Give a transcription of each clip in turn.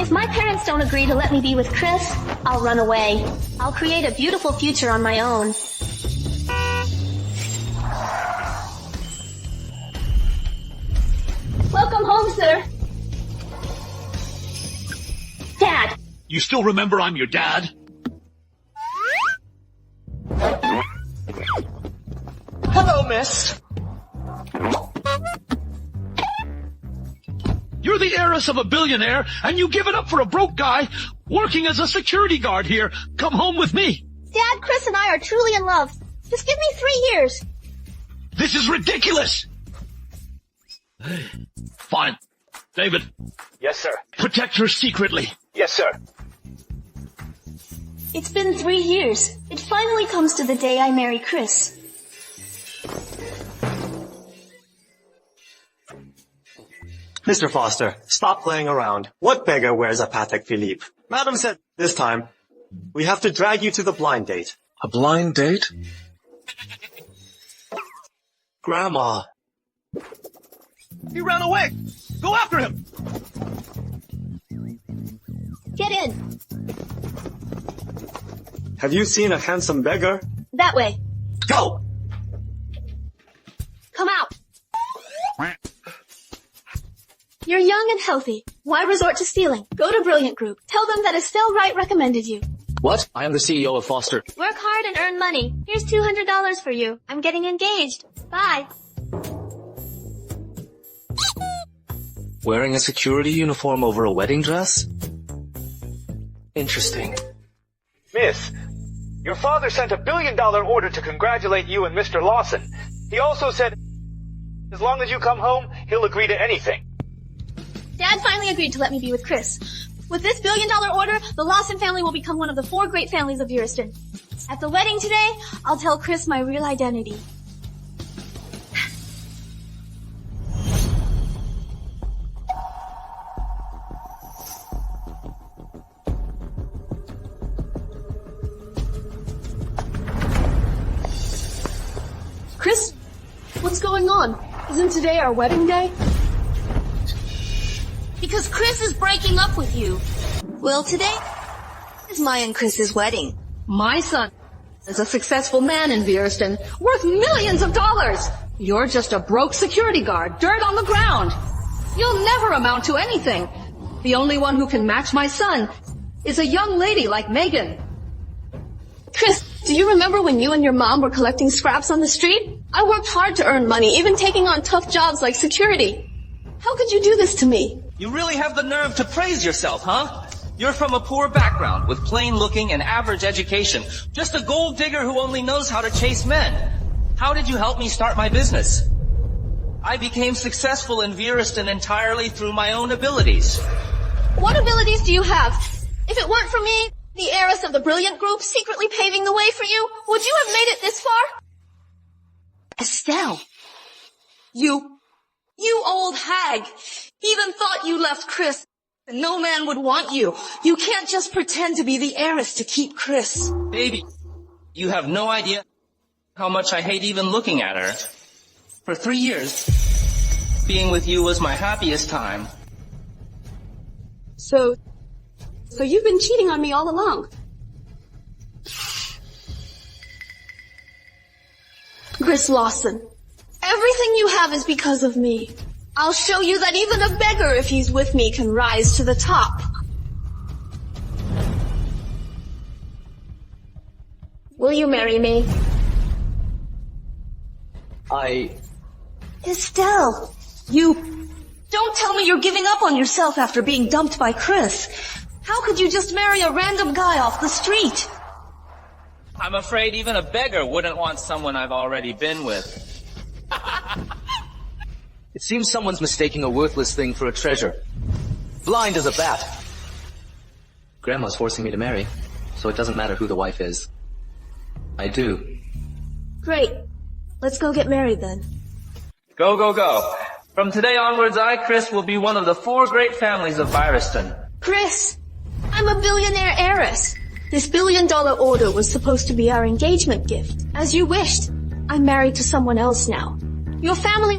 If my parents don't agree to let me be with Chris, I'll run away. I'll create a beautiful future on my own. Welcome home, sir. Dad. You still remember I'm your dad? Hello, miss. You're the heiress of a billionaire, and you give it up for a broke guy working as a security guard here. Come home with me. Dad, Chris and I are truly in love. Just give me 3 years. This is ridiculous. Fine. David. Yes, sir. Protect her secretly. Yes, sir. It's been 3 years. It finally comes to the day I marry Chris. Mr. Foster, stop playing around. What beggar wears a Patek Philippe? Madam said this time, we have to drag you to the blind date. A blind date? Grandma. He ran away. Go after him. Get in. Have you seen a handsome beggar? That way. Go! Come out. You're young and healthy. Why resort to stealing? Go to Brilliant Group. Tell them that Estelle Wright recommended you. What? I am the CEO of Foster. Work hard and earn money. Here's $200 for you. I'm getting engaged. Bye. Wearing a security uniform over a wedding dress? Interesting. Miss, your father sent $1 billion order to congratulate you and Mr. Lawson. He also said, as long as you come home, he'll agree to anything. Dad finally agreed to let me be with Chris. With this $1 billion order, the Lawson family will become one of the 4 great families of Uriston. At the wedding today, I'll tell Chris my real identity. Chris, what's going on? Isn't today our wedding day? Because Chris is breaking up with you. Well, today is my and Chris's wedding. My son is a successful man in Uriston, worth millions of dollars. You're just a broke security guard, dirt on the ground. You'll never amount to anything. The only one who can match my son is a young lady like Megan. Chris, do you remember when you and your mom were collecting scraps on the street? I worked hard to earn money, even taking on tough jobs like security. How could you do this to me? You really have the nerve to praise yourself, huh? You're from a poor background with plain-looking and average education. Just a gold digger who only knows how to chase men. How did you help me start my business? I became successful in Uriston entirely through my own abilities. What abilities do you have? If it weren't for me, the heiress of the Brilliant Group, secretly paving the way for you, would you have made it this far? Estelle, you old hag, even thought you left Chris and no man would want you. You can't just pretend to be the heiress to keep Chris. Baby, you have no idea how much I hate even looking at her. For 3 years, being with you was my happiest time. So you've been cheating on me all along. Chris Lawson, everything you have is because of me. I'll show you that even a beggar, if he's with me, can rise to the top. Will you marry me? Estelle, don't tell me you're giving up on yourself after being dumped by Chris. How could you just marry a random guy off the street? I'm afraid even a beggar wouldn't want someone I've already been with. It seems someone's mistaking a worthless thing for a treasure. Blind as a bat. Grandma's forcing me to marry, so it doesn't matter who the wife is. I do. Great. Let's go get married then. Go, go, go. From today onwards, I, Chris, will be one of the 4 great families of Uriston. Chris, I'm a billionaire heiress. This $1 billion order was supposed to be our engagement gift. As you wished. I'm married to someone else now. Your family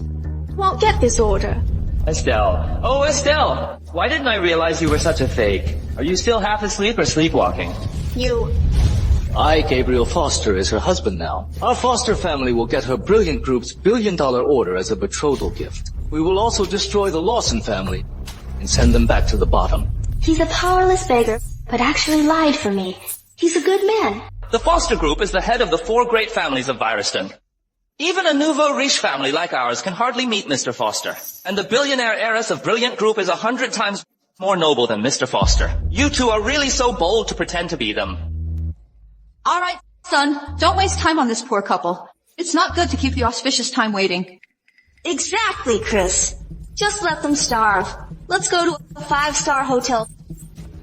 won't get this order. Estelle. Oh, Estelle. Why didn't I realize you were such a fake? Are you still half asleep or sleepwalking? I, Gabriel Foster, is her husband now. Our foster family will get her brilliant group's billion-dollar order as a betrothal gift. We will also destroy the Lawson family and send them back to the bottom. He's a powerless beggar, but actually lied for me. He's a good man. The Foster Group is the head of the 4 great families of Vireston. Even a nouveau riche family like ours can hardly meet Mr. Foster. And the billionaire heiress of Brilliant Group is 100 times more noble than Mr. Foster. You two are really so bold to pretend to be them. All right, son, don't waste time on this poor couple. It's not good to keep the auspicious time waiting. Exactly, Chris. Just let them starve. Let's go to a 5-star hotel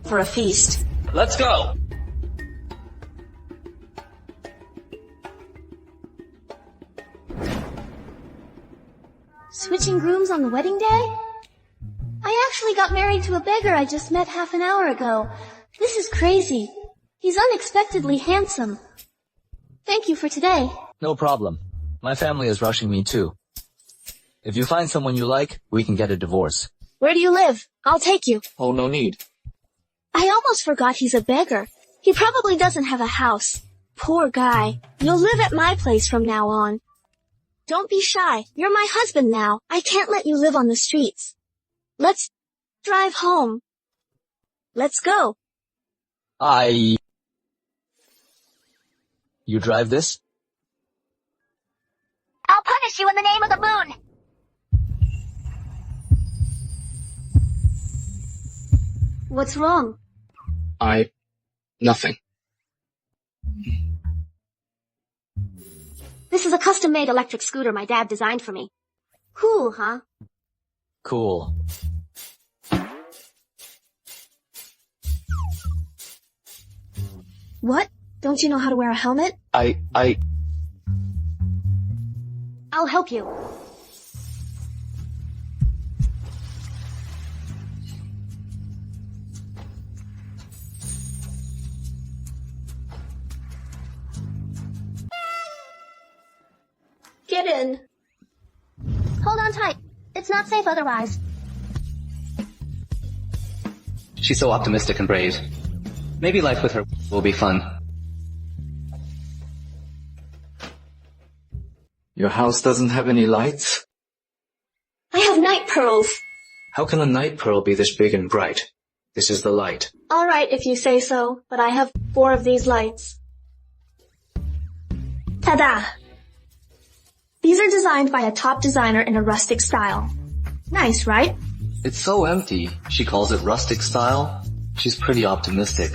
for a feast. Let's go. Switching grooms on the wedding day? I actually got married to a beggar I just met half an hour ago. This is crazy. He's unexpectedly handsome. Thank you for today. No problem. My family is rushing me too. If you find someone you like, we can get a divorce. Where do you live? I'll take you. Oh, no need. I almost forgot he's a beggar. He probably doesn't have a house. Poor guy. You'll live at my place from now on. Don't be shy. You're my husband now. I can't let you live on the streets. Let's drive home. Let's go. You drive this? I'll punish you in the name of the moon. What's wrong? Nothing. This is a custom-made electric scooter my dad designed for me. Cool, huh? Cool. What? Don't you know how to wear a helmet? I'll help you. Get in. Hold on tight. It's not safe otherwise. She's so optimistic and brave. Maybe life with her will be fun. Your house doesn't have any lights? I have night pearls. How can a night pearl be this big and bright? This is the light. All right, if you say so, but I have 4 of these lights. Ta-da! These are designed by a top designer in a rustic style. Nice, right? It's so empty. She calls it rustic style. She's pretty optimistic.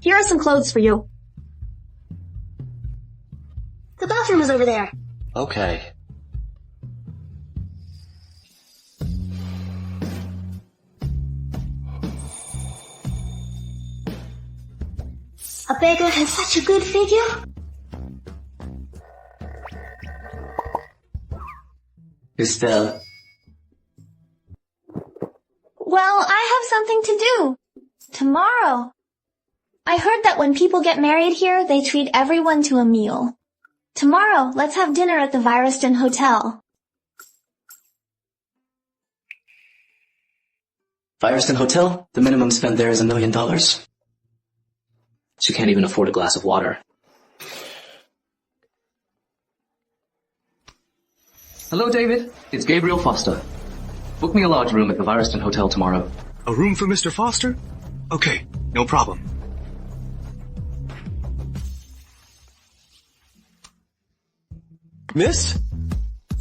Here are some clothes for you. The bathroom is over there. Okay. A beggar has such a good figure. Estelle. Well, I have something to do. Tomorrow. I heard that when people get married here, they treat everyone to a meal. Tomorrow, let's have dinner at the Vireston Hotel. Vireston Hotel? The minimum spend there is $1 million. She can't even afford a glass of water. Hello, David. It's Gabriel Foster. Book me a lodge room at the Vireston Hotel tomorrow. A room for Mr. Foster? Okay, no problem. Miss?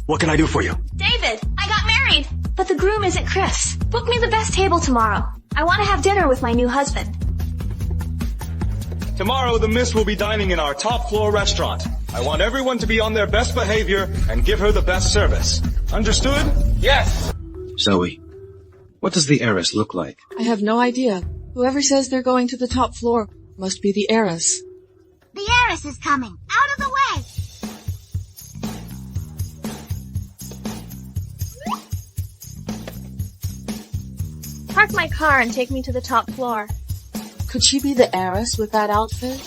What can I do for you? David, I got married. But the groom isn't Chris. Book me the best table tomorrow. I want to have dinner with my new husband. Tomorrow, the Miss will be dining in our top floor restaurant. I want everyone to be on their best behavior and give her the best service. Understood? Yes! Zoe, what does the heiress look like? I have no idea. Whoever says they're going to the top floor must be the heiress. The heiress is coming. Out of the way! Park my car and take me to the top floor. Could she be the heiress with that outfit?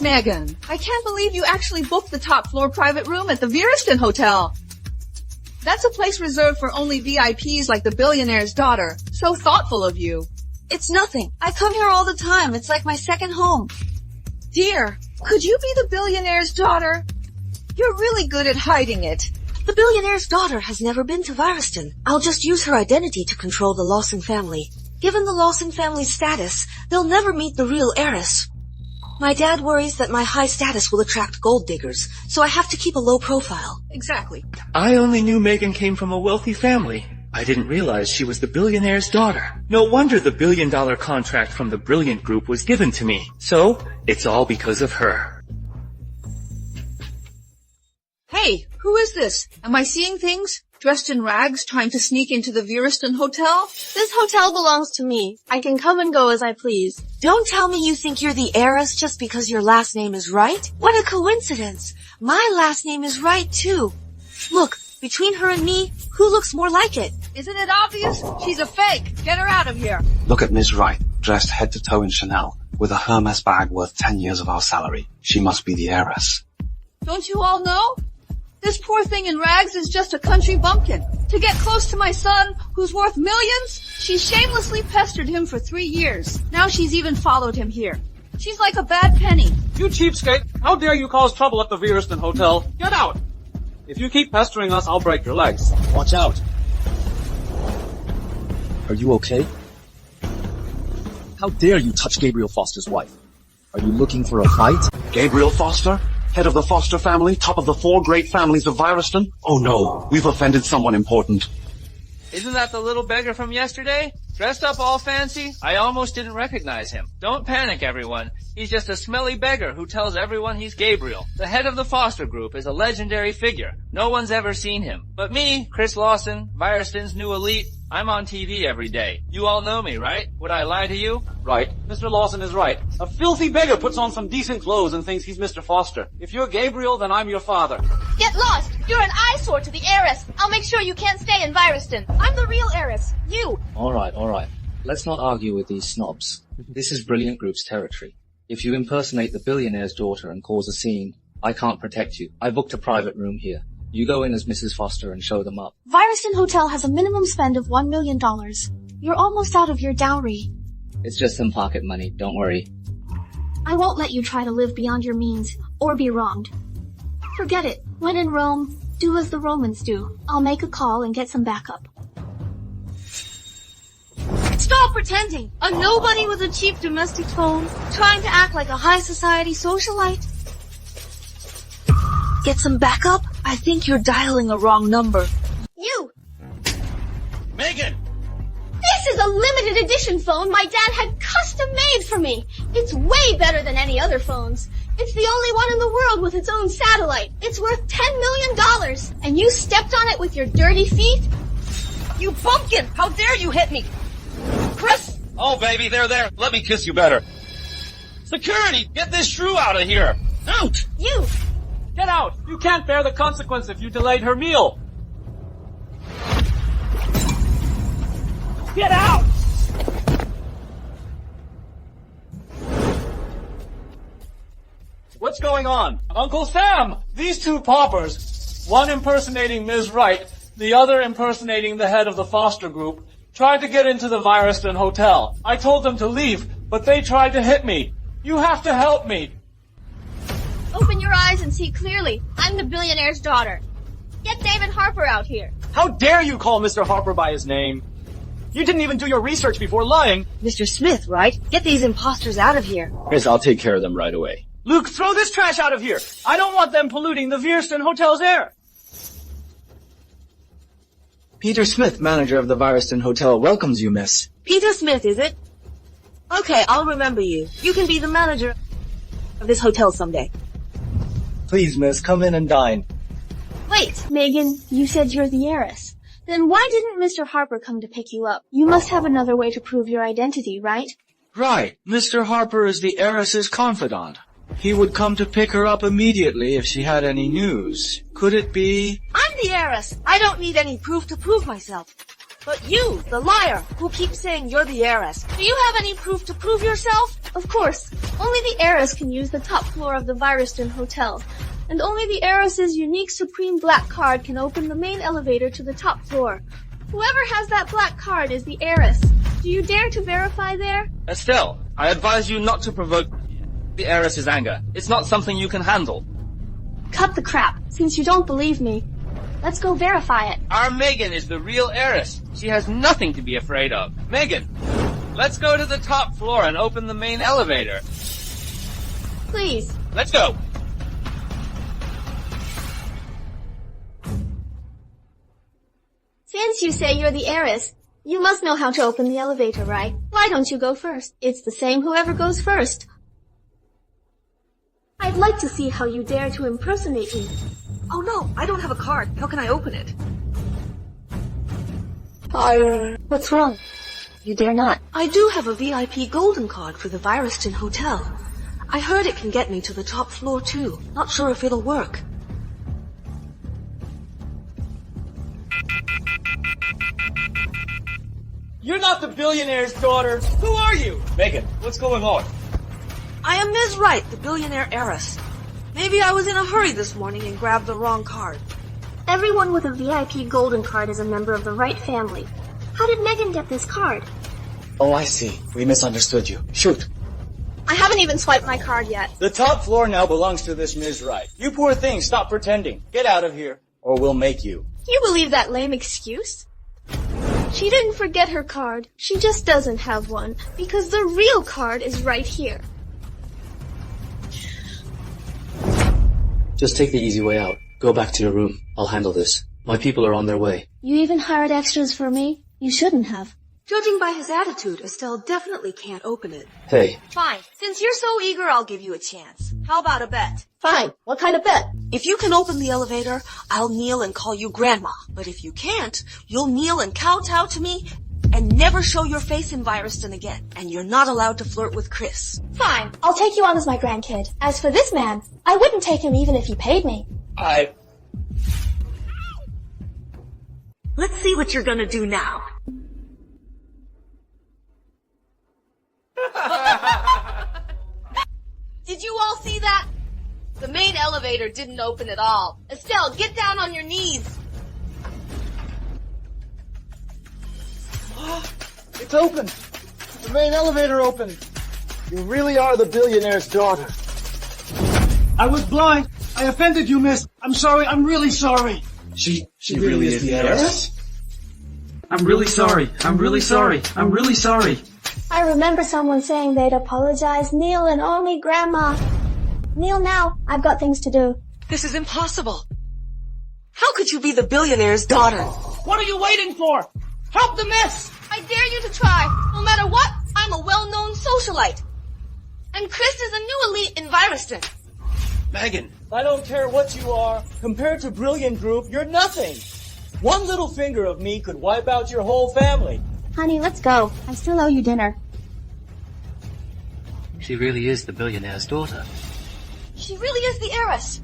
Megan, I can't believe you actually booked the top floor private room at the Vierston Hotel. That's a place reserved for only VIPs like the billionaire's daughter. So thoughtful of you. It's nothing. I come here all the time. It's like my second home. Dear, could you be the billionaire's daughter? You're really good at hiding it. The billionaire's daughter has never been to Vierston. I'll just use her identity to control the Lawson family. Given the Lawson family's status, they'll never meet the real heiress. My dad worries that my high status will attract gold diggers, so I have to keep a low profile. Exactly. I only knew Megan came from a wealthy family. I didn't realize she was the billionaire's daughter. No wonder the $1 billion contract from the Brilliant Group was given to me. So, it's all because of her. Hey, who is this? Am I seeing things? Dressed in rags, trying to sneak into the Vierston Hotel? This hotel belongs to me. I can come and go as I please. Don't tell me you think you're the heiress just because your last name is Wright. What a coincidence. My last name is Wright, too. Look, between her and me, who looks more like it? Isn't it obvious? She's a fake. Get her out of here. Look at Miss Wright, dressed head to toe in Chanel, with a Hermes bag worth 10 years of our salary. She must be the heiress. Don't you all know? This poor thing in rags is just a country bumpkin. To get close to my son, who's worth millions, she shamelessly pestered him for 3 years. Now she's even followed him here. She's like a bad penny. You cheapskate! How dare you cause trouble at the Vierston Hotel? Get out! If you keep pestering us, I'll break your legs. Watch out. Are you okay? How dare you touch Gabriel Foster's wife? Are you looking for a fight? Gabriel Foster? Head of the Foster family, top of the 4 great families of Vierston? Oh no, we've offended someone important. Isn't that the little beggar from yesterday? Dressed up all fancy? I almost didn't recognize him. Don't panic, everyone. He's just a smelly beggar who tells everyone he's Gabriel. The head of the Foster Group is a legendary figure. No one's ever seen him. But me, Chris Lawson, Vierston's new elite, I'm on TV every day. You all know me, right? Would I lie to you? Right. Mr. Lawson is right. A filthy beggar puts on some decent clothes and thinks he's Mr. Foster. If you're Gabriel, then I'm your father. Get lost! You're an eyesore to the heiress. I'll make sure you can't stay in Vierston. I'm the real heiress. You! Alright. Let's not argue with these snobs. This is Brilliant Group's territory. If you impersonate the billionaire's daughter and cause a scene, I can't protect you. I booked a private room here. You go in as Mrs. Foster and show them up. Vierston Hotel has a minimum spend of $1 million. You're almost out of your dowry. It's just some pocket money, don't worry. I won't let you try to live beyond your means, or be wronged. Forget it. When in Rome, do as the Romans do. I'll make a call and get some backup. Stop pretending! A nobody with a cheap domestic phone, trying to act like a high society socialite. Get some backup? I think you're dialing a wrong number. You! Megan! This is a limited edition phone my dad had custom made for me. It's way better than any other phones. It's the only one in the world with its own satellite. It's worth $10 million. And you stepped on it with your dirty feet? You bumpkin! How dare you hit me? Chris! Oh, baby, there. Let me kiss you better. Security, get this shrew out of here. Out! You! Get out! You can't bear the consequence if you delayed her meal. Get out! What's going on? Uncle Sam! These two paupers, one impersonating Ms. Wright, the other impersonating the head of the Foster Group, tried to get into the Vierston Hotel. I told them to leave, but they tried to hit me. You have to help me. Open your eyes and see clearly. I'm the billionaire's daughter. Get David Harper out here. How dare you call Mr. Harper by his name? You didn't even do your research before lying. Mr. Smith, right? Get these imposters out of here. Chris, I'll take care of them right away. Luke, throw this trash out of here. I don't want them polluting the Vierston Hotel's air. Peter Smith, manager of the Vierston Hotel, welcomes you, miss. Peter Smith, is it? Okay, I'll remember you. You can be the manager of this hotel someday. Please, miss, come in and dine. Wait, Megan, you said you're the heiress. Then why didn't Mr. Harper come to pick you up? You must have another way to prove your identity, right? Right. Mr. Harper is the heiress's confidant. He would come to pick her up immediately if she had any news. Could it be? I'm the heiress. I don't need any proof to prove myself. But you, the liar, who keeps saying you're the heiress, do you have any proof to prove yourself? Of course. Only the heiress can use the top floor of the Vireston Hotel. And only the heiress's unique supreme black card can open the main elevator to the top floor. Whoever has that black card is the heiress. Do you dare to verify there? Estelle, I advise you not to provoke the heiress's anger. It's not something you can handle. Cut the crap, since you don't believe me. Let's go verify it. Our Megan is the real heiress. She has nothing to be afraid of. Megan, let's go to the top floor and open the main elevator. Please. Let's go. Since you say you're the heiress, you must know how to open the elevator, right? Why don't you go first? It's the same whoever goes first. I'd like to see how you dare to impersonate me. Oh no, I don't have a card. How can I open it? What's wrong? You dare not. I do have a VIP golden card for the Vireston Hotel. I heard it can get me to the top floor too. Not sure if it'll work. You're not the billionaire's daughter. Who are you? Megan, what's going on? I am Ms. Wright, the billionaire heiress. Maybe I was in a hurry this morning and grabbed the wrong card. Everyone with a VIP golden card is a member of the Wright family. How did Megan get this card? Oh, I see. We misunderstood you. Shoot. I haven't even swiped my card yet. The top floor now belongs to this Ms. Wright. You poor thing, stop pretending. Get out of here, or we'll make you. You believe that lame excuse? She didn't forget her card. She just doesn't have one, because the real card is right here. Just take the easy way out. Go back to your room. I'll handle this. My people are on their way. You even hired extras for me? You shouldn't have. Judging by his attitude, Estelle definitely can't open it. Hey. Fine. Since you're so eager, I'll give you a chance. How about a bet? Fine. What kind of bet? If you can open the elevator, I'll kneel and call you Grandma. But if you can't, you'll kneel and kowtow to me and never show your face in Vireston again. And you're not allowed to flirt with Chris. Fine. I'll take you on as my grandkid. As for this man, I wouldn't take him even if he paid me. Let's see what you're gonna do now. Did you all see that? The main elevator didn't open at all. Estelle, get down on your knees. It's open. The main elevator opened. You really are the billionaire's daughter. I was blind. I offended you, miss. I'm sorry. I'm really sorry. She really is the heiress? I'm really sorry. I'm really sorry. I'm really sorry. I remember someone saying they'd apologize. Kneel and only Grandma. Kneel now. I've got things to do. This is impossible. How could you be the billionaire's daughter? What are you waiting for? Help the miss! I dare you to try. No matter what, I'm a well-known socialite. And Chris is a new elite in Vireston. Megan. I don't care what you are. Compared to Brilliant Group, you're nothing. One little finger of me could wipe out your whole family. Honey, let's go. I still owe you dinner. She really is the billionaire's daughter. She really is the heiress.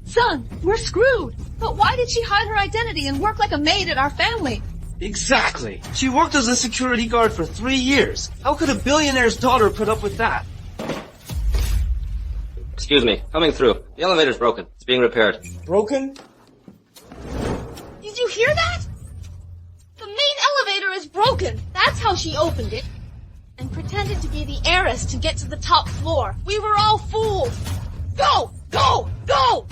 Son, we're screwed. But why did she hide her identity and work like a maid at our family? Exactly. She worked as a security guard for 3 years. How could a billionaire's daughter put up with that? Excuse me, coming through. The elevator's broken. It's being repaired. Broken? Did you hear that? The main elevator is broken. That's how she opened it. And pretended to be the heiress to get to the top floor. We were all fooled. Go! Go! Go!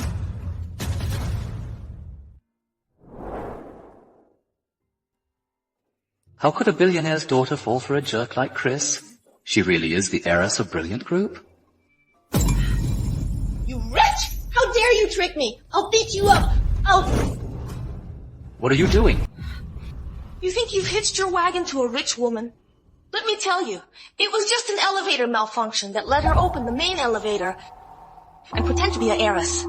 How could a billionaire's daughter fall for a jerk like Chris? She really is the heiress of Brilliant Group? You wretch! How dare you trick me? I'll beat you up. What are you doing? You think you've hitched your wagon to a rich woman? Let me tell you, it was just an elevator malfunction that let her open the main elevator and pretend to be an heiress.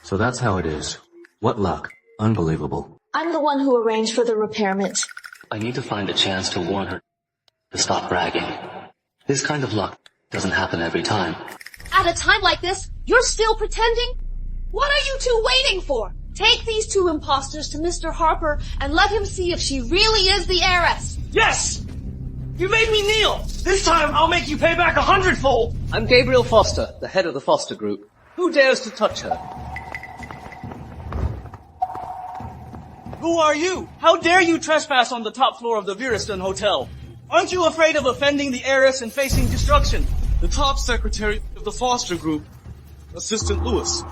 So that's how it is. What luck. Unbelievable. I'm the one who arranged for the repairment. I need to find a chance to warn her to stop bragging. This kind of luck doesn't happen every time. At a time like this, you're still pretending? What are you two waiting for? Take these two imposters to Mr. Harper and let him see if she really is the heiress. Yes! You made me kneel! This time I'll make you pay back 100-fold! I'm Gabriel Foster, the head of the Foster Group. Who dares to touch her? Who are you? How dare you trespass on the top floor of the Viriston Hotel? Aren't you afraid of offending the heiress and facing destruction? The top secretary of the Foster Group, Assistant Lewis.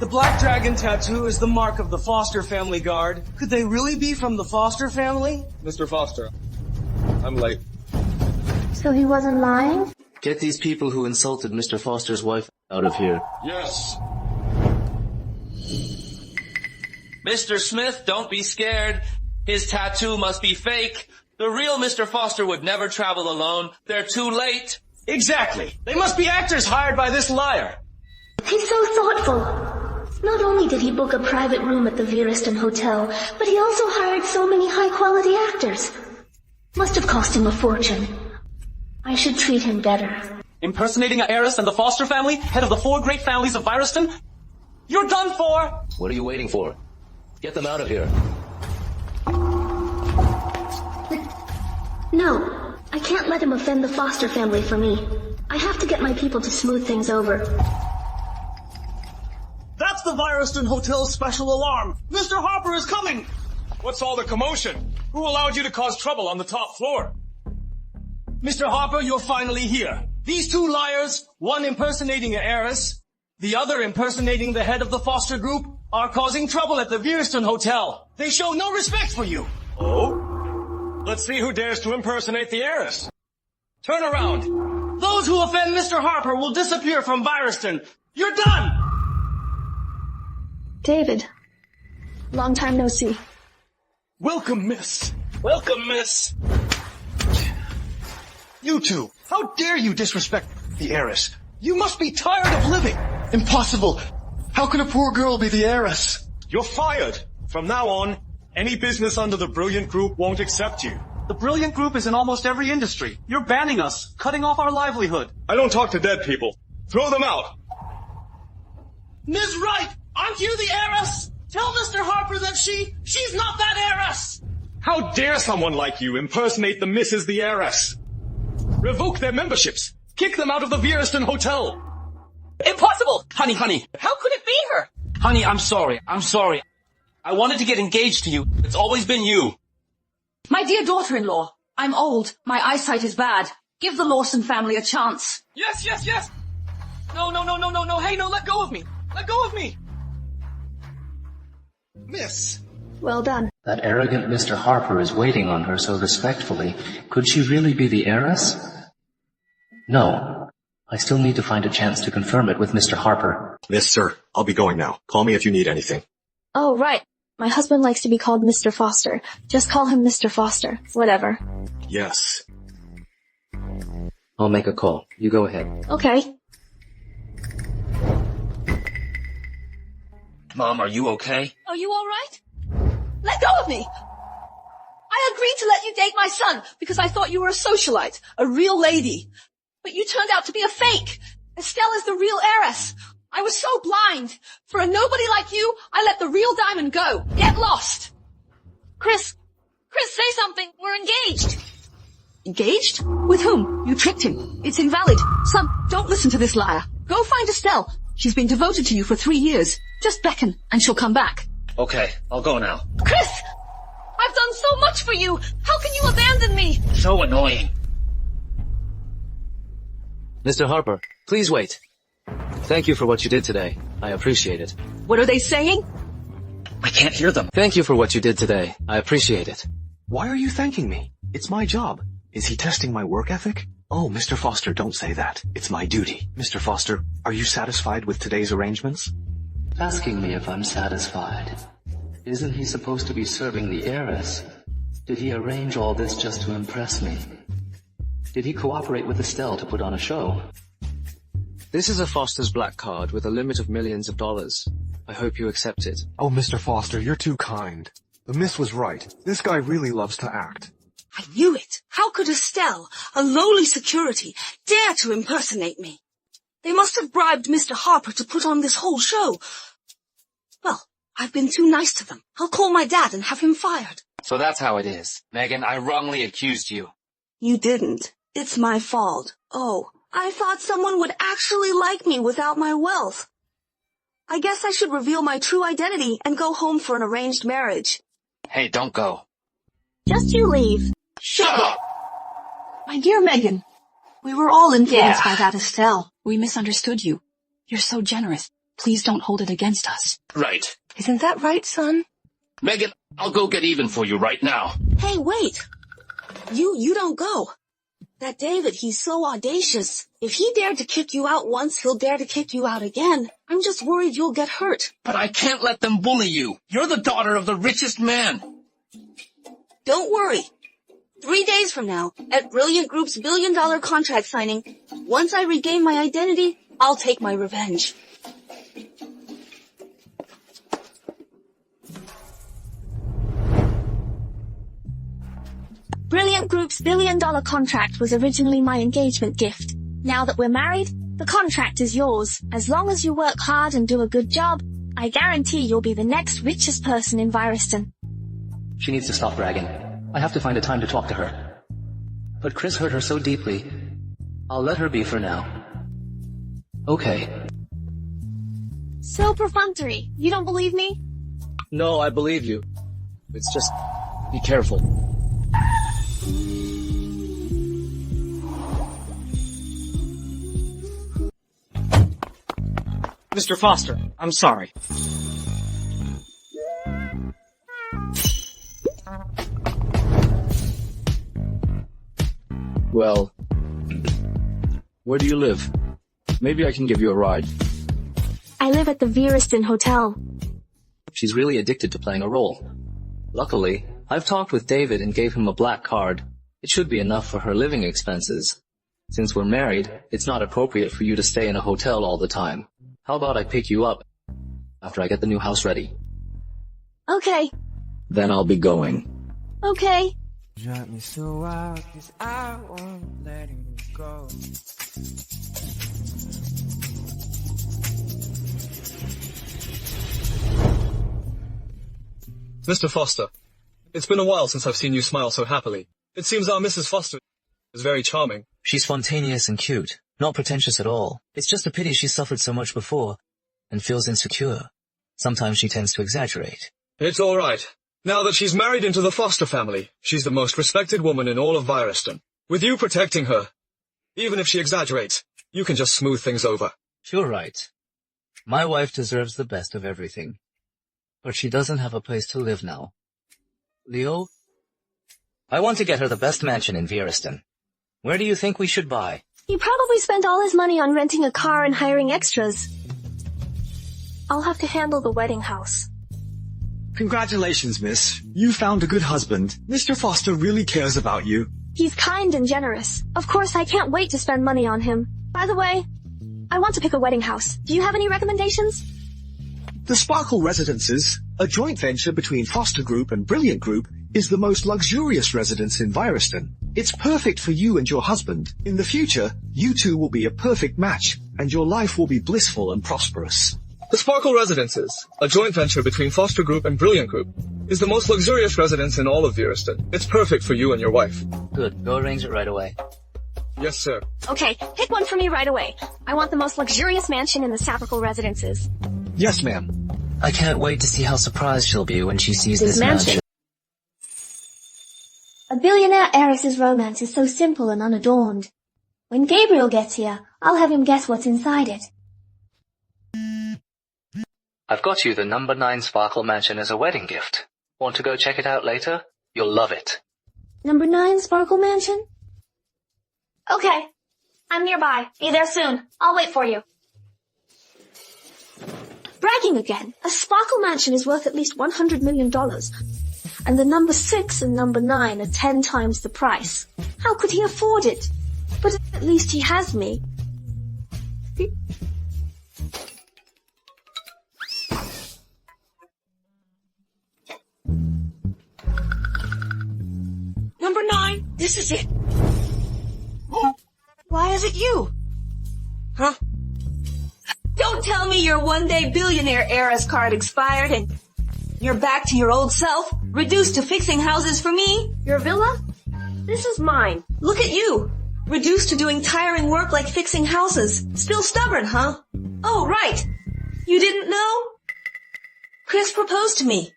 The black dragon tattoo is the mark of the Foster family guard. Could they really be from the Foster family? Mr. Foster, I'm late. So he wasn't lying? Get these people who insulted Mr. Foster's wife out of here. Yes. Mr. Smith, don't be scared. His tattoo must be fake. The real Mr. Foster would never travel alone. They're too late. Exactly. They must be actors hired by this liar. He's so thoughtful. Not only did he book a private room at the Viriston Hotel, but he also hired so many high-quality actors. Must have cost him a fortune. I should treat him better. Impersonating an heiress and the Foster family, head of the 4 great families of Viriston? You're done for! What are you waiting for? Get them out of here. No, I can't let him offend the Foster family for me. I have to get my people to smooth things over. That's the Viriston Hotel's special alarm! Mr. Harper is coming! What's all the commotion? Who allowed you to cause trouble on the top floor? Mr. Harper, you're finally here. These 2 liars, one impersonating an heiress, the other impersonating the head of the Foster Group, are causing trouble at the Viriston Hotel. They show no respect for you. Oh? Let's see who dares to impersonate the heiress. Turn around. Those who offend Mr. Harper will disappear from Viriston. You're done! David. Long time no see. Welcome, miss. Welcome, miss. You two, how dare you disrespect the heiress? You must be tired of living. Impossible. How can a poor girl be the heiress? You're fired. From now on, any business under the Brilliant Group won't accept you. The Brilliant Group is in almost every industry. You're banning us, cutting off our livelihood. I don't talk to dead people. Throw them out. Ms. Wright, aren't you the heiress? Tell Mr. Harper that she's not that heiress. How dare someone like you impersonate the Mrs. the heiress? Revoke their memberships. Kick them out of the Viriston Hotel. Impossible! Honey, how could it be her? Honey, I'm sorry. I wanted to get engaged to you. It's always been you. My dear daughter-in-law, I'm old. My eyesight is bad. Give the Lawson family a chance. Yes. No. Hey, no, let go of me. Let go of me. Miss. Well done. That arrogant Mr. Harper is waiting on her so respectfully. Could she really be the heiress? No. I still need to find a chance to confirm it with Mr. Harper. Miss, sir, I'll be going now. Call me if you need anything. Oh, right. My husband likes to be called Mr. Foster. Just call him Mr. Foster. Whatever. Yes. I'll make a call. You go ahead. Okay. Mom, are you okay? Are you all right? Let go of me! I agreed to let you date my son because I thought you were a socialite, a real lady. But you turned out to be a fake. Estelle is the real heiress. I was so blind. For a nobody like you, I let the real diamond go. Get lost. Chris, say something. We're engaged. Engaged? With whom? You tricked him. It's invalid. Son, don't listen to this liar. Go find Estelle. She's been devoted to you for 3 years. Just beckon and she'll come back. Okay, I'll go now. Chris! I've done so much for you. How can you abandon me? So annoying. Mr. Harper, please wait. Thank you for what you did today. I appreciate it. What are they saying? I can't hear them. Thank you for what you did today. I appreciate it. Why are you thanking me? It's my job. Is he testing my work ethic? Oh, Mr. Foster, don't say that. It's my duty. Mr. Foster, are you satisfied with today's arrangements? Asking me if I'm satisfied. Isn't he supposed to be serving the heiress? Did he arrange all this just to impress me? Did he cooperate with Estelle to put on a show? This is a Foster's black card with a limit of millions of dollars. I hope you accept it. Oh, Mr. Foster, you're too kind. The miss was right. This guy really loves to act. I knew it. How could Estelle, a lowly security, dare to impersonate me? They must have bribed Mr. Harper to put on this whole show. Well, I've been too nice to them. I'll call my dad and have him fired. So that's how it is. Megan, I wrongly accused you. You didn't. It's my fault. Oh, I thought someone would actually like me without my wealth. I guess I should reveal my true identity and go home for an arranged marriage. Hey, don't go. Just you leave. Shut up! My dear Megan, we were all influenced by that Estelle. We misunderstood you. You're so generous. Please don't hold it against us. Right. Isn't that right, son? Megan, I'll go get even for you right now. Hey, wait. You don't go. That David, he's so audacious. If he dared to kick you out once, he'll dare to kick you out again. I'm just worried you'll get hurt. But I can't let them bully you. You're the daughter of the richest man. Don't worry. 3 days from now, at Brilliant Group's $1 billion contract signing, once I regain my identity, I'll take my revenge. Brilliant Group's $1 billion contract was originally my engagement gift. Now that we're married, the contract is yours. As long as you work hard and do a good job, I guarantee you'll be the next richest person in Viriston. She needs to stop bragging. I have to find a time to talk to her. But Chris hurt her so deeply. I'll let her be for now. Okay. So perfunctory. You don't believe me? No, I believe you. It's just, be careful. Mr. Foster, I'm sorry. Well, where do you live? Maybe I can give you a ride. I live at the Viriston Hotel. She's really addicted to playing a role. Luckily, I've talked with David and gave him a black card. It should be enough for her living expenses. Since we're married, it's not appropriate for you to stay in a hotel all the time. How about I pick you up after I get the new house ready? Okay. Then I'll be going. Okay. Drive me so wild, 'cause I won't let him go. Mr. Foster, it's been a while since I've seen you smile so happily. It seems our Mrs. Foster is very charming. She's spontaneous and cute, not pretentious at all. It's just a pity she's suffered so much before and feels insecure. Sometimes she tends to exaggerate. It's all right. Now that she's married into the Foster family, she's the most respected woman in all of Viriston. With you protecting her, even if she exaggerates, you can just smooth things over. You're right. My wife deserves the best of everything. But she doesn't have a place to live now. Leo? I want to get her the best mansion in Viriston. Where do you think we should buy? He probably spent all his money on renting a car and hiring extras. I'll have to handle the wedding house. Congratulations, miss. You found a good husband. Mr. Foster really cares about you. He's kind and generous. Of course, I can't wait to spend money on him. By the way, I want to pick a wedding house. Do you have any recommendations? The Sparkle Residences, a joint venture between Foster Group and Brilliant Group, is the most luxurious residence in Viriston. It's perfect for you and your husband. In the future, you two will be a perfect match, and your life will be blissful and prosperous. The Sparkle Residences, a joint venture between Foster Group and Brilliant Group, is the most luxurious residence in all of Viriston. It's perfect for you and your wife. Good. Go arrange it right away. Yes, sir. Okay, pick one for me right away. I want the most luxurious mansion in the Sparkle Residences. Yes, ma'am. I can't wait to see how surprised she'll be when she sees this mansion. A billionaire heiress's romance is so simple and unadorned. When Gabriel gets here, I'll have him guess what's inside it. I've got you the number 9 Sparkle Mansion as a wedding gift. Want to go check it out later? You'll love it. Number 9 Sparkle Mansion? Okay. I'm nearby. Be there soon. I'll wait for you. Bragging again. A Sparkle Mansion is worth at least $100 million. And the number 6 and number 9 are 10 times the price. How could he afford it? But at least he has me. Number 9, this is it. Why is it you? Huh? Don't tell me your one-day billionaire heiress card expired and you're back to your old self, reduced to fixing houses for me? Your villa? This is mine. Look at you. Reduced to doing tiring work like fixing houses. Still stubborn, huh? Oh, right. You didn't know? Chris proposed to me.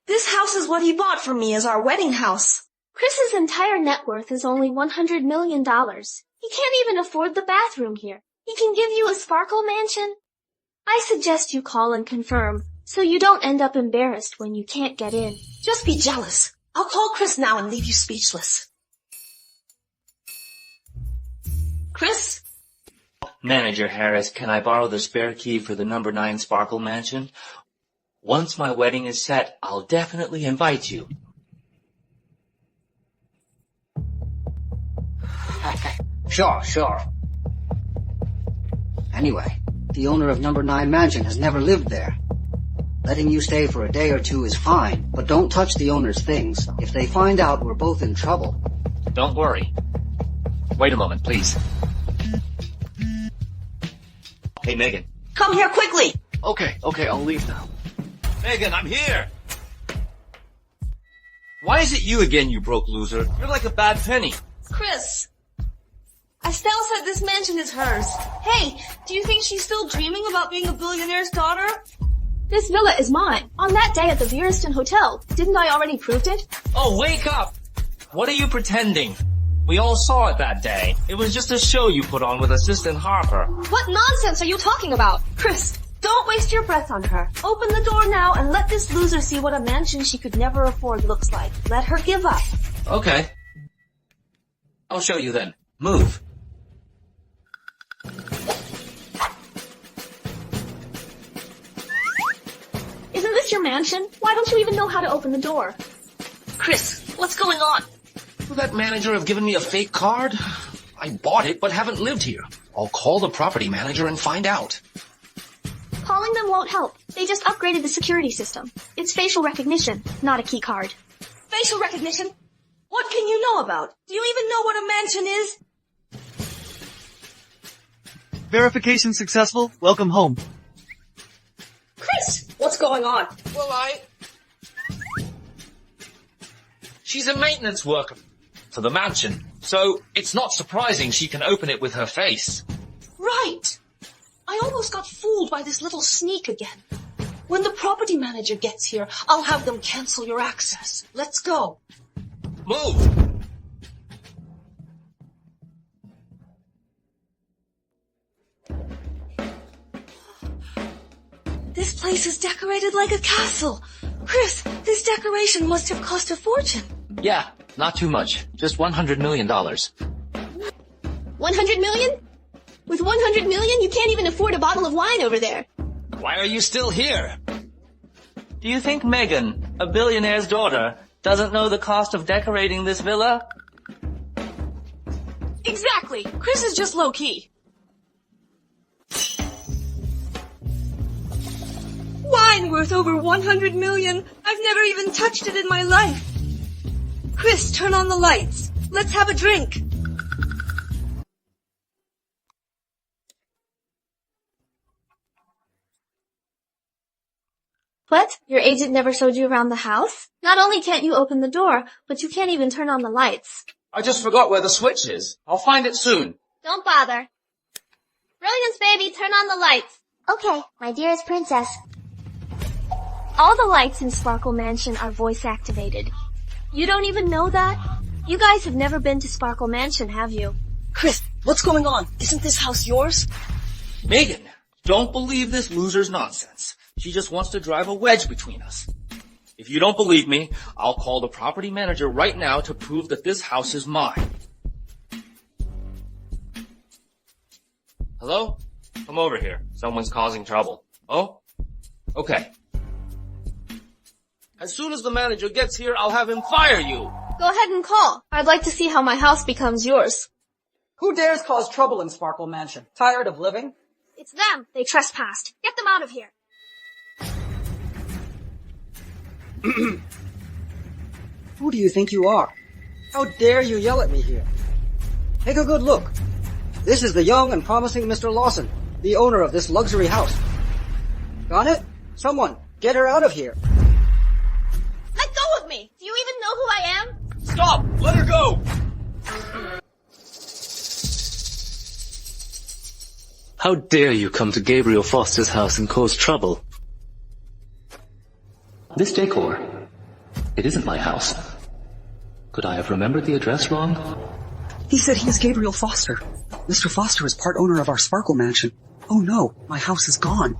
This house is what he bought from me as our wedding house. Chris's entire net worth is only $100 million. He can't even afford the bathroom here. He can give you a sparkle mansion. I suggest you call and confirm, so you don't end up embarrassed when you can't get in. Just be jealous. I'll call Chris now and leave you speechless. Chris? Manager Harris, can I borrow the spare key for the number 9 Sparkle Mansion? Once my wedding is set, I'll definitely invite you. Sure. Anyway, the owner of number 9 Mansion has never lived there. Letting you stay for a day or two is fine, but don't touch the owner's things. If they find out, we're both in trouble. Don't worry. Wait a moment, please. Hey, Megan. Come here quickly! Okay, I'll leave now. Megan, I'm here! Why is it you again, you broke loser? You're like a bad penny. Chris! Estelle said this mansion is hers. Hey, do you think she's still dreaming about being a billionaire's daughter? This villa is mine. On that day at the Vierston Hotel, didn't I already prove it? Oh, wake up! What are you pretending? We all saw it that day. It was just a show you put on with Assistant Harper. What nonsense are you talking about? Chris, don't waste your breath on her. Open the door now and let this loser see what a mansion she could never afford looks like. Let her give up. Okay. I'll show you then. Move. Isn't this your mansion? Why don't you even know how to open the door? Chris, what's going on? Will that manager have given me a fake card? I bought it, but haven't lived here. I'll call the property manager and find out. Calling them won't help. They just upgraded the security system. It's facial recognition, not a key card. Facial recognition? What can you know about? Do you even know what a mansion is? Verification successful. Welcome home. Chris, what's going on? Well, She's a maintenance worker for the mansion, so it's not surprising she can open it with her face. Right. I almost got fooled by this little sneak again. When the property manager gets here, I'll have them cancel your access. Let's go. Move! This place is decorated like a castle. Chris, this decoration must have cost a fortune. Yeah, not too much. Just $100 million. 100 million? With 100 million, you can't even afford a bottle of wine over there. Why are you still here? Do you think Megan, a billionaire's daughter, doesn't know the cost of decorating this villa? Exactly. Chris is just low-key. Wine worth over 100 million. I've never even touched it in my life. Chris, turn on the lights. Let's have a drink. What? Your agent never showed you around the house? Not only can't you open the door, but you can't even turn on the lights. I just forgot where the switch is. I'll find it soon. Don't bother. Brilliance, baby, turn on the lights. Okay, my dearest princess. All the lights in Sparkle Mansion are voice activated. You don't even know that? You guys have never been to Sparkle Mansion, have you? Chris, what's going on? Isn't this house yours? Megan, don't believe this loser's nonsense. She just wants to drive a wedge between us. If you don't believe me, I'll call the property manager right now to prove that this house is mine. Hello? Come over here. Someone's causing trouble. Oh? Okay. As soon as the manager gets here, I'll have him fire you. Go ahead and call. I'd like to see how my house becomes yours. Who dares cause trouble in Sparkle Mansion? Tired of living? It's them. They trespassed. Get them out of here. Who do you think you are? How dare you yell at me here? Take a good look. This is the young and promising Mr. Lawson, the owner of this luxury house. Got it? Someone, get her out of here. Let go of me. Do you even know who I am? Stop! Let her go! How dare you come to Gabriel Foster's house and cause trouble? This decor, it isn't my house. Could I have remembered the address wrong? He said he is Gabriel Foster. Mr. Foster is part owner of our Sparkle Mansion. Oh no, my house is gone.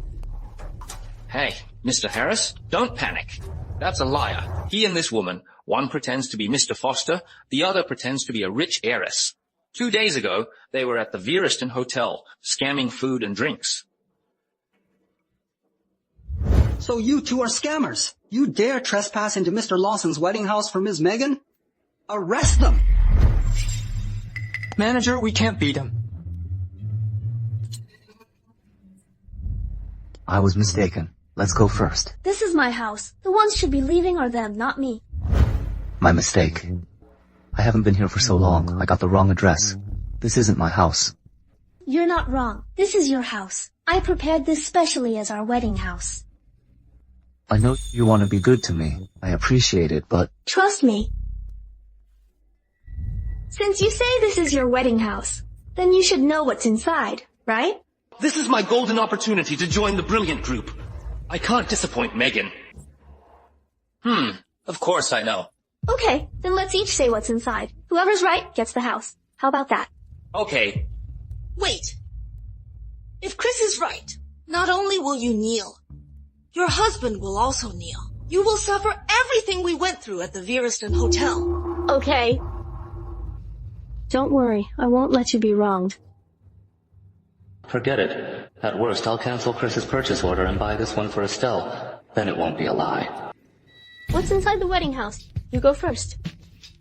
Hey, Mr. Harris, don't panic. That's a liar. He and this woman, one pretends to be Mr. Foster, the other pretends to be a rich heiress. 2 days ago, they were at the Viereston Hotel, scamming food and drinks. So you two are scammers. You dare trespass into Mr. Lawson's wedding house for Ms. Megan? Arrest them! Manager, we can't beat him. I was mistaken. Let's go first. This is my house. The ones should be leaving are them, not me. My mistake. I haven't been here for so long. I got the wrong address. This isn't my house. You're not wrong. This is your house. I prepared this specially as our wedding house. I know you want to be good to me. I appreciate it, but... Trust me. Since you say this is your wedding house, then you should know what's inside, right? This is my golden opportunity to join the brilliant group. I can't disappoint Megan. Of course I know. Okay, then let's each say what's inside. Whoever's right gets the house. How about that? Okay. Wait. If Chris is right, not only will you kneel, your husband will also kneel. You will suffer everything we went through at the Viereston Hotel. Okay. Don't worry, I won't let you be wronged. Forget it. At worst, I'll cancel Chris's purchase order and buy this one for Estelle. Then it won't be a lie. What's inside the wedding house? You go first.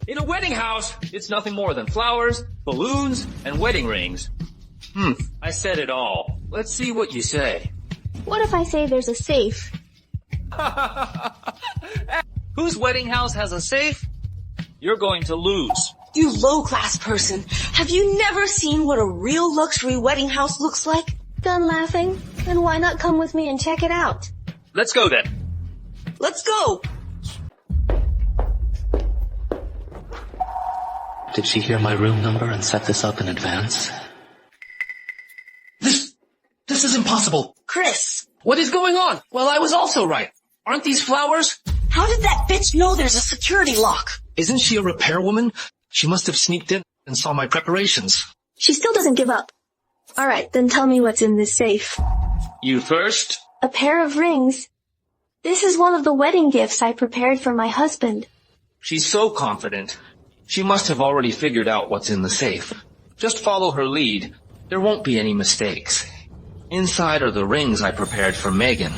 In a wedding house, it's nothing more than flowers, balloons, and wedding rings. I said it all. Let's see what you say. What if I say there's a safe? Whose wedding house has a safe? You're going to lose. You low-class person, have you never seen what a real luxury wedding house looks like? Done laughing? Then why not come with me and check it out? Let's go then. Let's go! Did she hear my room number and set this up in advance? This is impossible. Chris! What is going on? Well, I was also right. Aren't these flowers? How did that bitch know there's a security lock? Isn't she a repairwoman? She must have sneaked in and saw my preparations. She still doesn't give up. Alright, then tell me what's in this safe. You first? A pair of rings. This is one of the wedding gifts I prepared for my husband. She's so confident. She must have already figured out what's in the safe. Just follow her lead. There won't be any mistakes. Inside are the rings I prepared for Megan.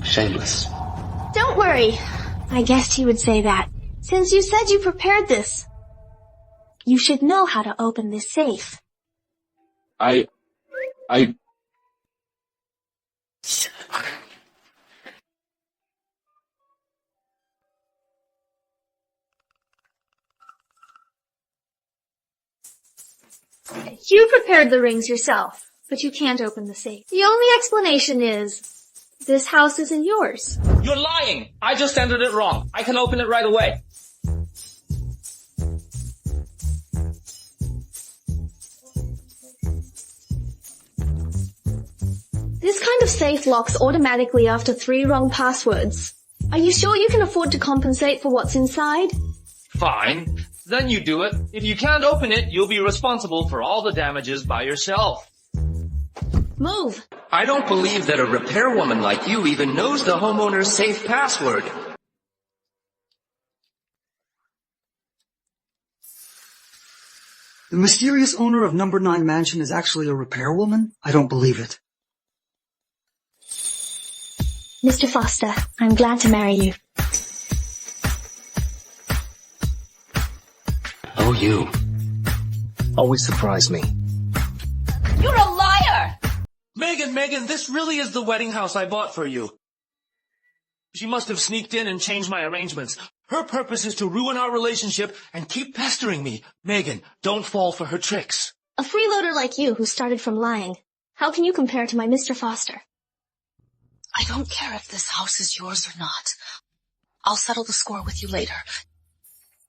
Shameless. Don't worry. I guessed he would say that. Since you said you prepared this, you should know how to open this safe. You prepared the rings yourself, but you can't open the safe. The only explanation is, this house isn't yours. You're lying! I just entered it wrong. I can open it right away. This kind of safe locks automatically after 3 wrong passwords. Are you sure you can afford to compensate for what's inside? Fine. Then you do it. If you can't open it, you'll be responsible for all the damages by yourself. Move. I don't believe that a repairwoman like you even knows the homeowner's safe password. The mysterious owner of number 9 mansion is actually a repairwoman? I don't believe it. Mr. Foster, I'm glad to marry you. Oh, you. Always surprise me. You're a liar! Megan, this really is the wedding house I bought for you. She must have sneaked in and changed my arrangements. Her purpose is to ruin our relationship and keep pestering me. Megan, don't fall for her tricks. A freeloader like you who started from lying. How can you compare to my Mr. Foster? I don't care if this house is yours or not. I'll settle the score with you later.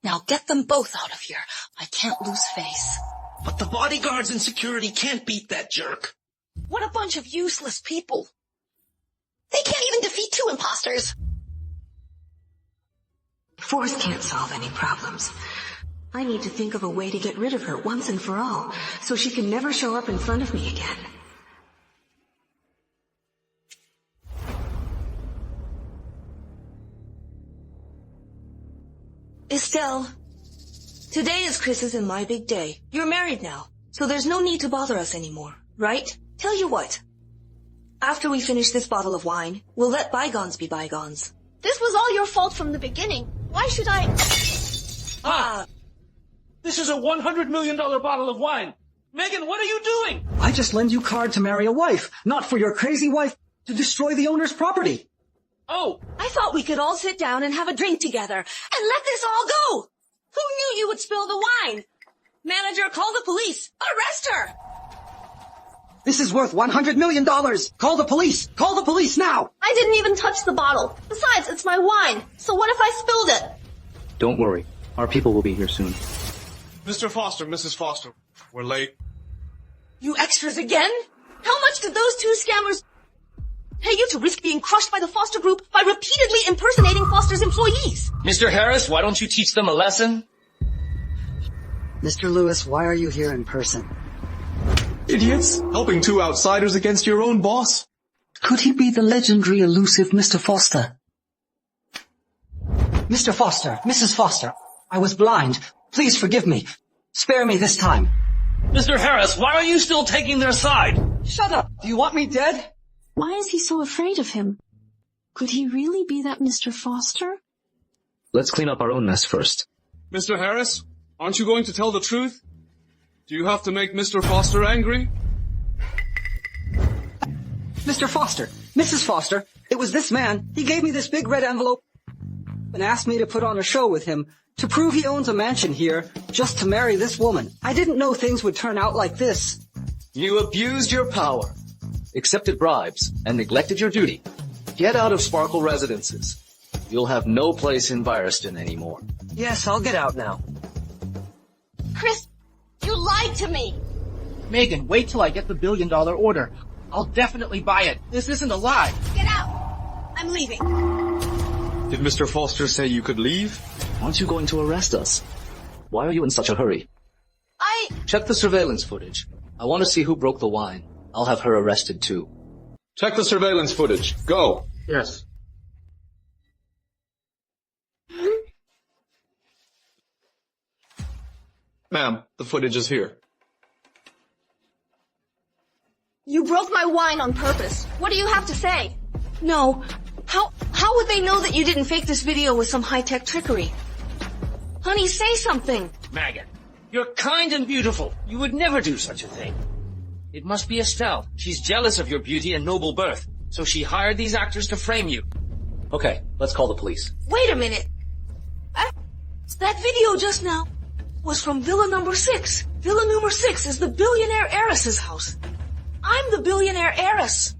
Now get them both out of here. I can't lose face. But the bodyguards and security can't beat that jerk. What a bunch of useless people. They can't even defeat 2 imposters. Force can't solve any problems. I need to think of a way to get rid of her once and for all, so she can never show up in front of me again. Estelle, today is Chris's and my big day. You're married now, so there's no need to bother us anymore, right? Tell you what. After we finish this bottle of wine, we'll let bygones be bygones. This was all your fault from the beginning. Why should I... This is a $100 million bottle of wine. Megan, what are you doing? I just lend you card to marry a wife, not for your crazy wife to destroy the owner's property. Oh, I thought we could all sit down and have a drink together and let this all go. Who knew you would spill the wine? Manager, call the police. Arrest her. This is worth $100 million. Call the police. Call the police now. I didn't even touch the bottle. Besides, it's my wine. So what if I spilled it? Don't worry. Our people will be here soon. Mr. Foster, Mrs. Foster, we're late. You extras again? How much did those 2 scammers pay you to risk being crushed by the Foster group by repeatedly impersonating Foster's employees? Mr. Harris, why don't you teach them a lesson? Mr. Lewis, why are you here in person? Idiots! Helping 2 outsiders against your own boss? Could he be the legendary elusive Mr. Foster? Mr. Foster, Mrs. Foster, I was blind. Please forgive me. Spare me this time. Mr. Harris, why are you still taking their side? Shut up! Do you want me dead? Why is he so afraid of him? Could he really be that Mr. Foster? Let's clean up our own mess first. Mr. Harris, aren't you going to tell the truth? Do you have to make Mr. Foster angry? Mr. Foster, Mrs. Foster, it was this man. He gave me this big red envelope and asked me to put on a show with him to prove he owns a mansion here just to marry this woman. I didn't know things would turn out like this. You abused your power, accepted bribes, and neglected your duty. Get out of Sparkle Residences. You'll have no place in Vireston anymore. Yes, I'll get out now. Chris, you lied to me. Megan, wait till I get the $1 billion order. I'll definitely buy it. This isn't a lie. Get out. I'm leaving. Did Mr. Foster say you could leave? Aren't you going to arrest us? Why are you in such a hurry? Check the surveillance footage. I want to see who broke the wine. I'll have her arrested too. Check the surveillance footage. Go. Yes. Ma'am, the footage is here. You broke my wine on purpose. What do you have to say? No. How would they know that you didn't fake this video with some high-tech trickery? Honey, say something. Megan, you're kind and beautiful. You would never do such a thing. It must be Estelle. She's jealous of your beauty and noble birth, so she hired these actors to frame you. Okay, let's call the police. Wait a minute. That video just now was from Villa number 6. Villa number 6 is the billionaire heiress's house. I'm the billionaire heiress.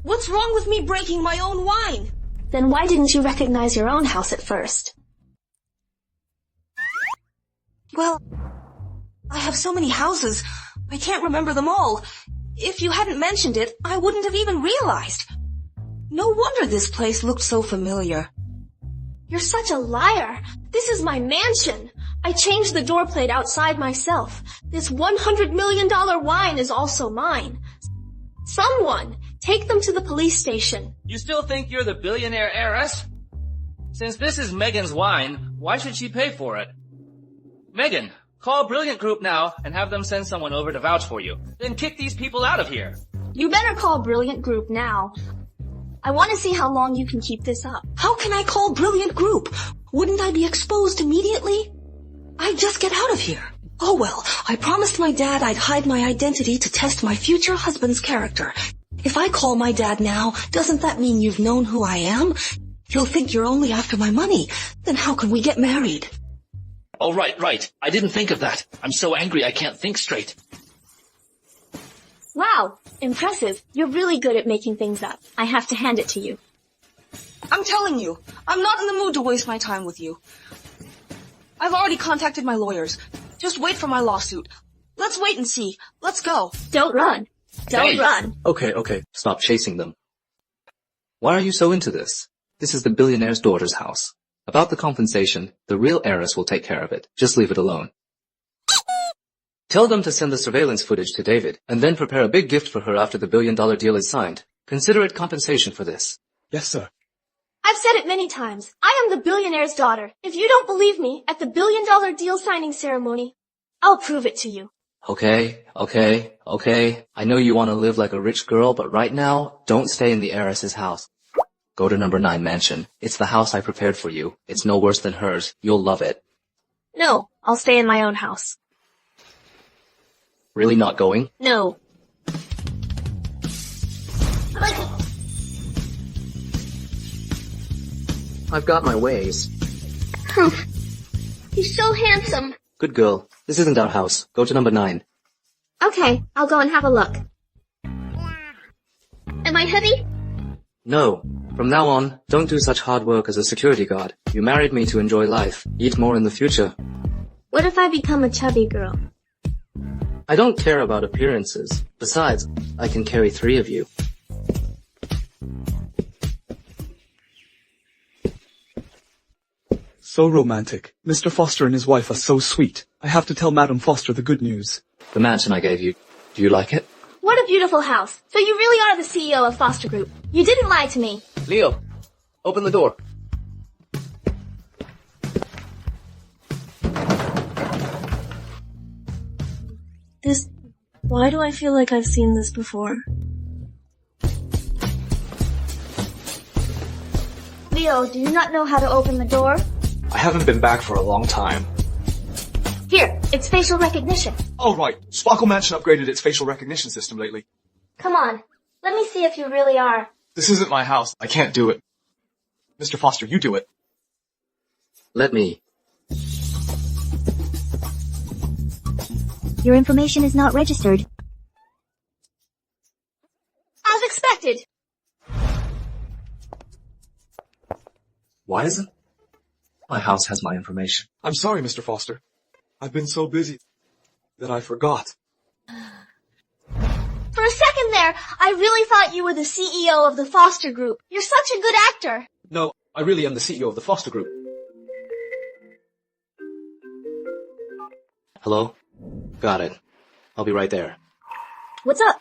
What's wrong with me breaking my own wine? Then why didn't you recognize your own house at first? Well, I have so many houses, I can't remember them all. If you hadn't mentioned it, I wouldn't have even realized. No wonder this place looked so familiar. You're such a liar. This is my mansion. I changed the door plate outside myself. This $100 million wine is also mine. Someone, take them to the police station. You still think you're the billionaire heiress? Since this is Megan's wine, why should she pay for it? Megan, call Brilliant Group now and have them send someone over to vouch for you. Then kick these people out of here. You better call Brilliant Group now. I want to see how long you can keep this up. How can I call Brilliant Group? Wouldn't I be exposed immediately? I'd just get out of here. Oh well, I promised my dad I'd hide my identity to test my future husband's character. If I call my dad now, doesn't that mean you've known who I am? You'll think you're only after my money. Then how can we get married? Oh, right. I didn't think of that. I'm so angry I can't think straight. Wow, impressive. You're really good at making things up. I have to hand it to you. I'm telling you, I'm not in the mood to waste my time with you. I've already contacted my lawyers. Just wait for my lawsuit. Let's wait and see. Let's go. Don't run. Don't run. Okay, stop chasing them. Why are you so into this? This is the billionaire's daughter's house. About the compensation, the real heiress will take care of it. Just leave it alone. Tell them to send the surveillance footage to David, and then prepare a big gift for her after the $1 billion deal is signed. Consider it compensation for this. Yes, sir. I've said it many times. I am the billionaire's daughter. If you don't believe me, at the $1 billion deal signing ceremony, I'll prove it to you. Okay. I know you want to live like a rich girl, but right now, don't stay in the heiress's house. Go to number 9 mansion. It's the house I prepared for you. It's no worse than hers. You'll love it. No, I'll stay in my own house. Really not going? No. I've got my ways. He's so handsome. Good girl. This isn't our house. Go to number 9. Okay, I'll go and have a look. Am I heavy? No. From now on, don't do such hard work as a security guard. You married me to enjoy life. Eat more in the future. What if I become a chubby girl? I don't care about appearances. Besides, I can carry 3 of you. So romantic. Mr. Foster and his wife are so sweet. I have to tell Madam Foster the good news. The mansion I gave you. Do you like it? What a beautiful house. So you really are the CEO of Foster Group. You didn't lie to me. Leo, open the door. Why do I feel like I've seen this before? Leo, do you not know how to open the door? I haven't been back for a long time. Here, it's facial recognition. Oh, right. Sparkle Mansion upgraded its facial recognition system lately. Come on, let me see if you really are. This isn't my house. I can't do it. Mr. Foster, you do it. Let me. Your information is not registered. As expected. Why isn't my house has my information? I'm sorry, Mr. Foster. I've been so busy that I forgot. For a second there, I really thought you were the CEO of the Foster Group. You're such a good actor. No, I really am the CEO of the Foster Group. Hello? Got it. I'll be right there. What's up?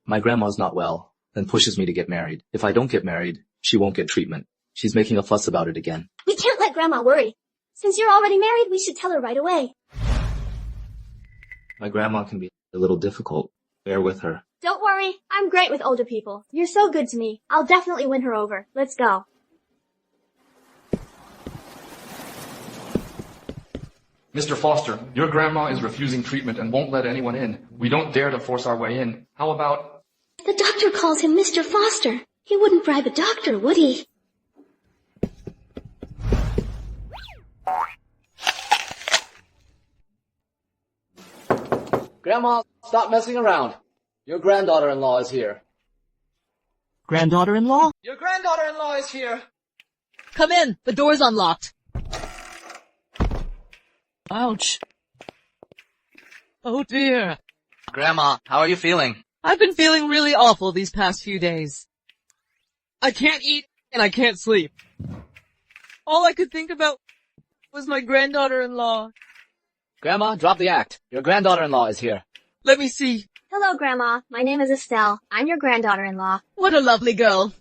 My grandma's not well, then pushes me to get married. If I don't get married, she won't get treatment. She's making a fuss about it again. We can't let Grandma worry. Since you're already married, we should tell her right away. My grandma can be a little difficult. Bear with her. Don't worry, I'm great with older people. You're so good to me. I'll definitely win her over. Let's go. Mr. Foster, your grandma is refusing treatment and won't let anyone in. We don't dare to force our way in. How about... The doctor calls him Mr. Foster. He wouldn't bribe a doctor, would he? Grandma, stop messing around. Your granddaughter-in-law is here. Granddaughter-in-law? Your granddaughter-in-law is here. Come in. The door's unlocked. Ouch. Oh dear. Grandma, how are you feeling? I've been feeling really awful these past few days. I can't eat and I can't sleep. All I could think about was my granddaughter-in-law. Grandma, drop the act. Your granddaughter-in-law is here. Let me see. Hello, Grandma. My name is Estelle. I'm your granddaughter-in-law. What a lovely girl.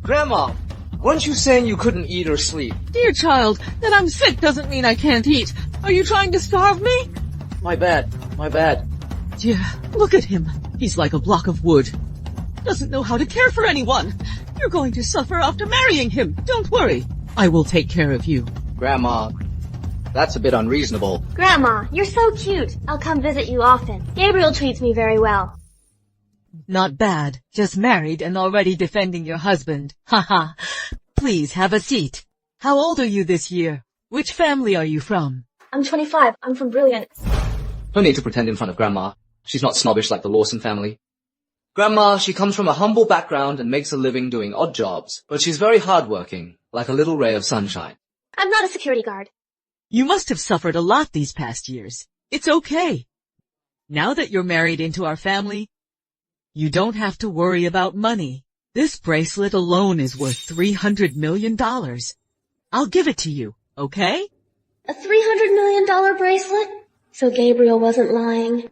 Grandma, weren't you saying you couldn't eat or sleep? Dear child, that I'm sick doesn't mean I can't eat. Are you trying to starve me? My bad. Dear, look at him. He's like a block of wood. Doesn't know how to care for anyone. You're going to suffer after marrying him. Don't worry. I will take care of you. Grandma, that's a bit unreasonable. Grandma, you're so cute. I'll come visit you often. Gabriel treats me very well. Not bad. Just married and already defending your husband. Haha. Please have a seat. How old are you this year? Which family are you from? I'm 25. I'm from Brilliant. No need to pretend in front of Grandma. She's not snobbish like the Lawson family. Grandma, she comes from a humble background and makes a living doing odd jobs, but she's very hardworking, like a little ray of sunshine. I'm not a security guard. You must have suffered a lot these past years. It's okay. Now that you're married into our family, you don't have to worry about money. This bracelet alone is worth $300 million. I'll give it to you, okay? A $300 million bracelet? So Gabriel wasn't lying.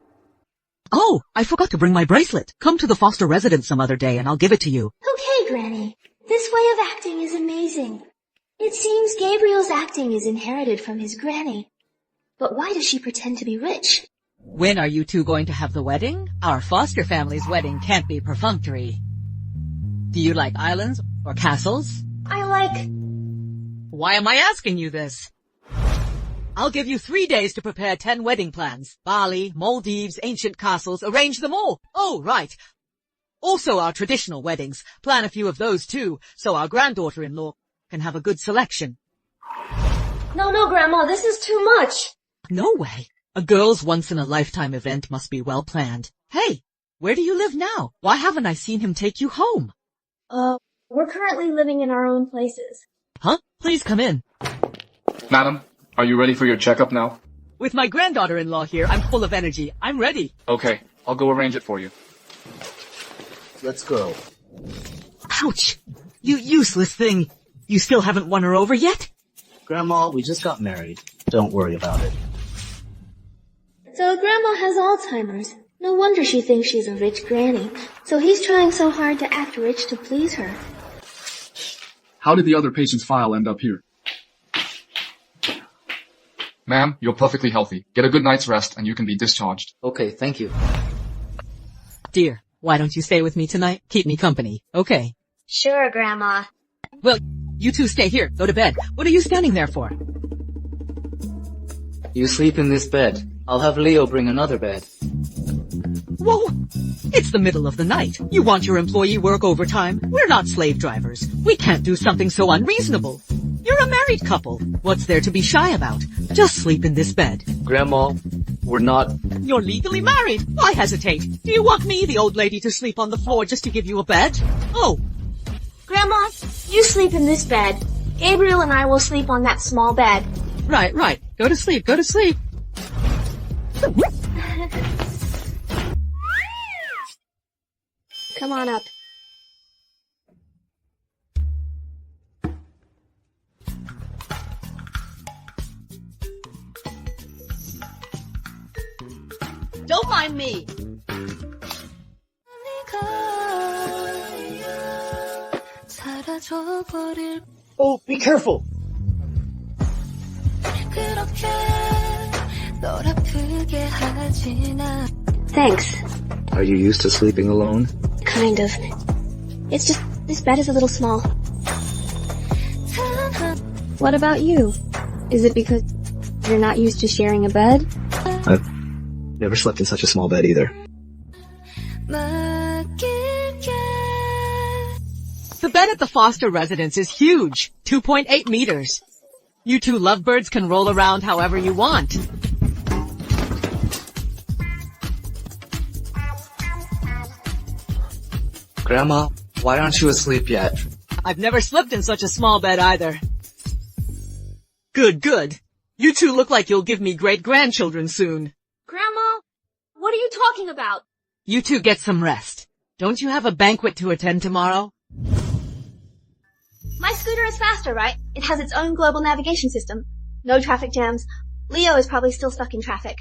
Oh, I forgot to bring my bracelet. Come to the Foster residence some other day and I'll give it to you. Okay, Granny. This way of acting is amazing. It seems Gabriel's acting is inherited from his granny. But why does she pretend to be rich? When are you two going to have the wedding? Our Foster family's wedding can't be perfunctory. Do you like islands or castles? I like... Why am I asking you this? I'll give you 3 days to prepare 10 wedding plans. Bali, Maldives, ancient castles, arrange them all. Oh, right. Also our traditional weddings. Plan a few of those too, so our granddaughter-in-law can have a good selection. No, Grandma, this is too much. No way. A girl's once-in-a-lifetime event must be well planned. Hey, where do you live now? Why haven't I seen him take you home? We're currently living in our own places. Huh? Please come in. Madam, are you ready for your checkup now? With my granddaughter-in-law here, I'm full of energy. I'm ready. Okay, I'll go arrange it for you. Let's go. Ouch! You useless thing. You still haven't won her over yet? Grandma, we just got married. Don't worry about it. So Grandma has Alzheimer's. No wonder she thinks she's a rich granny. So he's trying so hard to act rich to please her. How did the other patient's file end up here? Ma'am, you're perfectly healthy. Get a good night's rest and you can be discharged. Okay, thank you. Dear, why don't you stay with me tonight? Keep me company, okay? Sure, Grandma. Well, you two stay here. Go to bed. What are you standing there for? You sleep in this bed. I'll have Leo bring another bed. Whoa! It's the middle of the night. You want your employee work overtime? We're not slave drivers. We can't do something so unreasonable. You're a married couple. What's there to be shy about? Just sleep in this bed. Grandma, we're not... You're legally married. Why hesitate? Do you want me, the old lady, to sleep on the floor just to give you a bed? Oh. Grandma, you sleep in this bed. Gabriel and I will sleep on that small bed. Right. Go to sleep. Come on up. Don't mind me. Oh, be careful! Thanks. Are you used to sleeping alone? Kind of. It's just, this bed is a little small. What about you? Is it because you're not used to sharing a bed? I've never slept in such a small bed either. The bed at the Foster residence is huge, 2.8 meters. You two lovebirds can roll around however you want. Grandma, why aren't you asleep yet? I've never slept in such a small bed either. Good. You two look like you'll give me great-grandchildren soon. Grandma, what are you talking about? You two get some rest. Don't you have a banquet to attend tomorrow? My scooter is faster, right? It has its own global navigation system. No traffic jams. Leo is probably still stuck in traffic.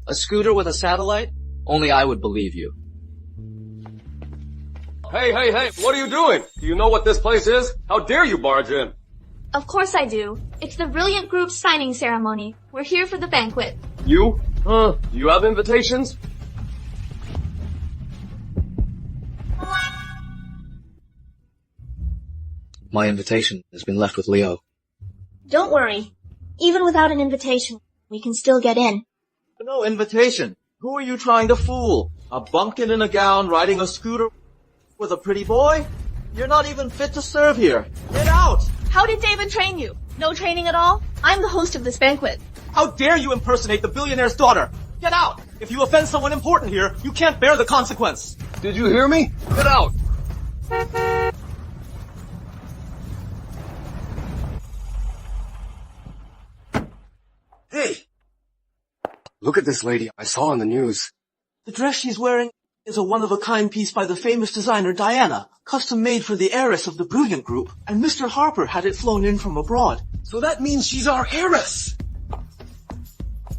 A scooter with a satellite? Only I would believe you. Hey, what are you doing? Do you know what this place is? How dare you barge in? Of course I do. It's the Brilliant Group's signing ceremony. We're here for the banquet. You? You have invitations? My invitation has been left with Leo. Don't worry. Even without an invitation, we can still get in. No invitation. Who are you trying to fool? A bumpkin in a gown riding a scooter with a pretty boy? You're not even fit to serve here. Get out! How did David train you? No training at all? I'm the host of this banquet. How dare you impersonate the billionaire's daughter? Get out! If you offend someone important here, you can't bear the consequence. did you hear me? Get out! Hey! Look at this lady I saw on the news. The dress she's wearing is a one-of-a-kind piece by the famous designer Diana, custom made for the heiress of the Brilliant Group, and Mr. Harper had it flown in from abroad. So that means she's our heiress!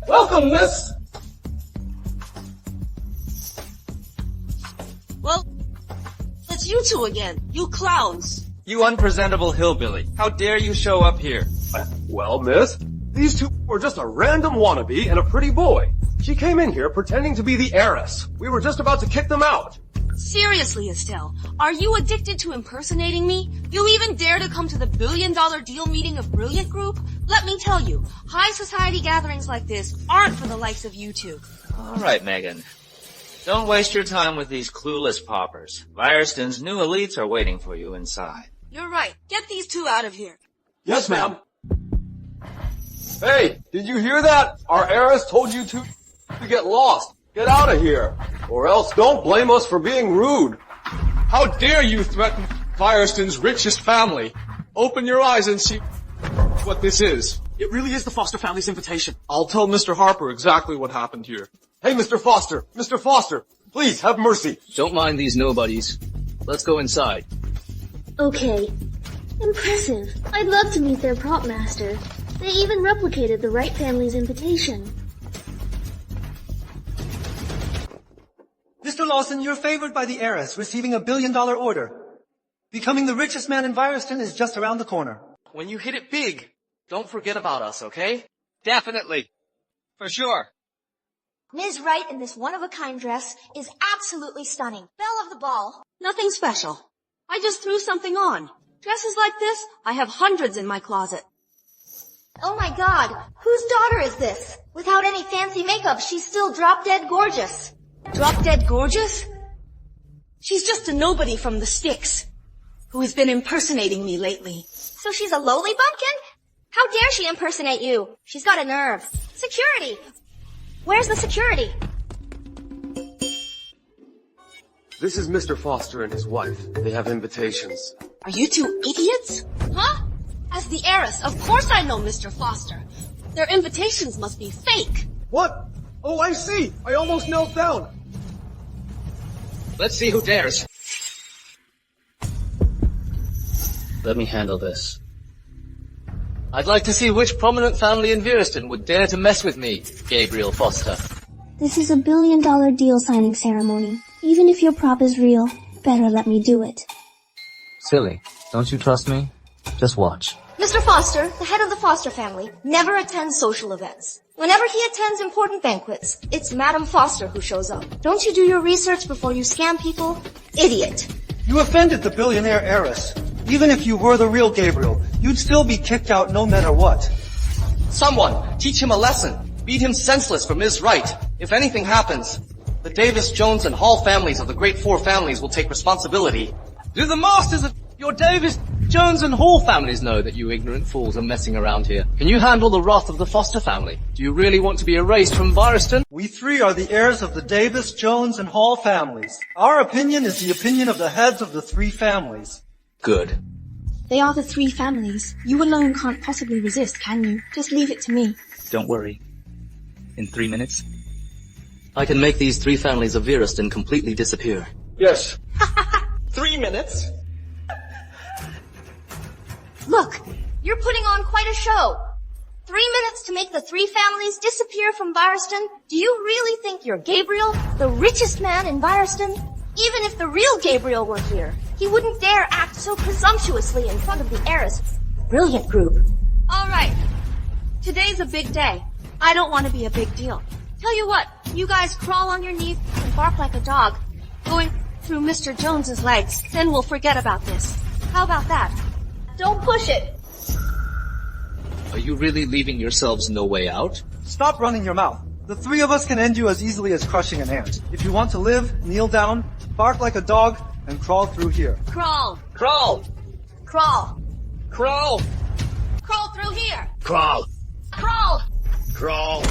Welcome, miss! Well, it's you two again, you clowns. You unpresentable hillbilly. How dare you show up here? Well, miss, these two were just a random wannabe and a pretty boy. She came in here pretending to be the heiress. We were just about to kick them out. Seriously, Estelle, are you addicted to impersonating me? You even dare to come to the billion-dollar deal meeting of Brilliant Group? Let me tell you, high society gatherings like this aren't for the likes of you two. All right, Megan. Don't waste your time with these clueless paupers. Vireston's new elites are waiting for you inside. You're right. Get these two out of here. Yes, ma'am. Hey, did you hear that? Our heiress told you to get lost. Get out of here. Or else don't blame us for being rude. How dare you threaten Vireston's richest family? Open your eyes and see what this is. It really is the Foster family's invitation. I'll tell Mr. Harper exactly what happened here. Hey, Mr. Foster! Mr. Foster! Please, have mercy! Don't mind these nobodies. Let's go inside. Okay. Impressive. I'd love to meet their prop master. They even replicated the Wright family's invitation. Mr. Lawson, you're favored by the heiress, receiving $1 billion order. Becoming the richest man in Vireston is just around the corner. When you hit it big, don't forget about us, okay? Definitely. For sure. Ms. Wright in this one-of-a-kind dress is absolutely stunning. Belle of the ball. Nothing special. I just threw something on. Dresses like this, I have hundreds in my closet. Oh my god, whose daughter is this? Without any fancy makeup, she's still drop-dead gorgeous. Drop-dead gorgeous? She's just a nobody from the sticks, who has been impersonating me lately. So she's a lowly bumpkin? How dare she impersonate you? She's got a nerve. Security! Where's the security? This is Mr. Foster and his wife. They have invitations. Are you two idiots? Huh? As the heiress, of course I know Mr. Foster. Their invitations must be fake. What? Oh, I see. I almost knelt down. Let's see who dares. Let me handle this. I'd like to see which prominent family in Vireston would dare to mess with me, Gabriel Foster. This is a $1 billion deal signing ceremony. Even if your prop is real, better let me do it. Silly. Don't you trust me? Just watch. Mr. Foster, the head of the Foster family, never attends social events. Whenever he attends important banquets, it's Madam Foster who shows up. Don't you do your research before you scam people? Idiot. You offended the billionaire heiress. Even if you were the real Gabriel, you'd still be kicked out no matter what. Someone, teach him a lesson. Beat him senseless for Ms. Wright. If anything happens, the Davis, Jones, and Hall families of the Great Four families will take responsibility. Do the masters of your Davis, Jones, and Hall families know that you ignorant fools are messing around here? Can you handle the wrath of the Foster family? Do you really want to be erased from Vireston? We three are the heirs of the Davis, Jones, and Hall families. Our opinion is the opinion of the heads of the three families. Good. They are the three families. You alone can't possibly resist, can you? Just leave it to me. Don't worry. In 3 minutes, I can make these three families of Vireston completely disappear. Yes. 3 minutes? Look, you're putting on quite a show. 3 minutes to make the three families disappear from Vireston? Do you really think you're Gabriel, the richest man in Vireston? Even if the real Gabriel were here, he wouldn't dare act so presumptuously in front of the heiress. Brilliant Group. All right. Today's a big day. I don't want to be a big deal. Tell you what, you guys crawl on your knees and bark like a dog, going through Mr. Jones's legs. Then we'll forget about this. How about that? Don't push it. Are you really leaving yourselves no way out? Stop running your mouth. The three of us can end you as easily as crushing an ant. If you want to live, kneel down, bark like a dog, and crawl through here. Crawl. Crawl! Crawl. Crawl! Crawl through here. Crawl. Crawl. Crawl.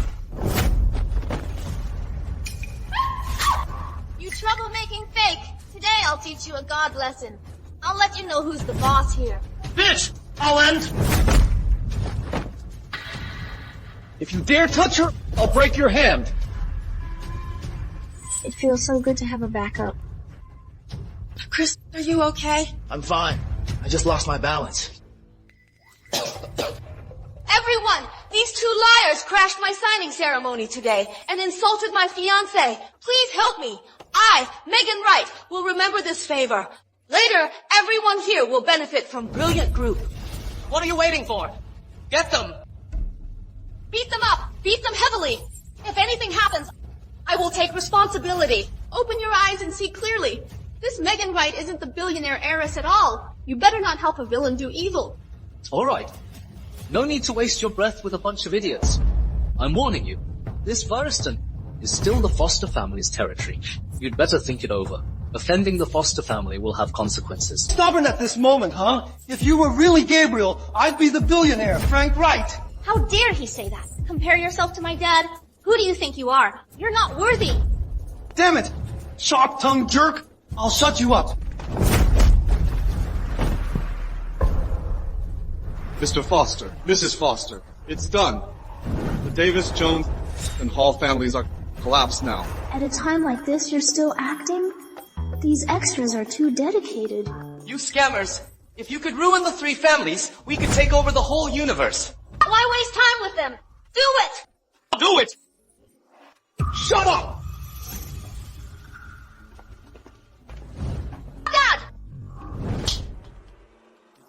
You troublemaking fake! Today I'll teach you a god lesson. I'll let you know who's the boss here. Bitch! I'll end! If you dare touch her, I'll break your hand. It feels so good to have a backup. Chris, are you okay? I'm fine. I just lost my balance. Everyone! These two liars crashed my signing ceremony today and insulted my fiancé. Please help me. I, Megan Wright, will remember this favor. Later, everyone here will benefit from Brilliant Group. What are you waiting for? Get them! Beat them up! Beat them heavily! If anything happens, I will take responsibility. Open your eyes and see clearly. This Megan Wright isn't the billionaire heiress at all. You better not help a villain do evil. Alright. No need to waste your breath with a bunch of idiots. I'm warning you. This Vireston is still the Foster family's territory. You'd better think it over. Offending the Foster family will have consequences. Stubborn at this moment, huh? If you were really Gabriel, I'd be the billionaire, Frank Wright. How dare he say that? Compare yourself to my dad? Who do you think you are? You're not worthy. Damn it! Sharp-tongued jerk! I'll shut you up. Mr. Foster, Mrs. Foster, it's done. The Davis, Jones, and Hall families are collapsed now. At a time like this, you're still acting? These extras are too dedicated. You scammers! If you could ruin the three families, we could take over the whole universe. Why waste time with them? Do it! Do it! Shut up! Dad!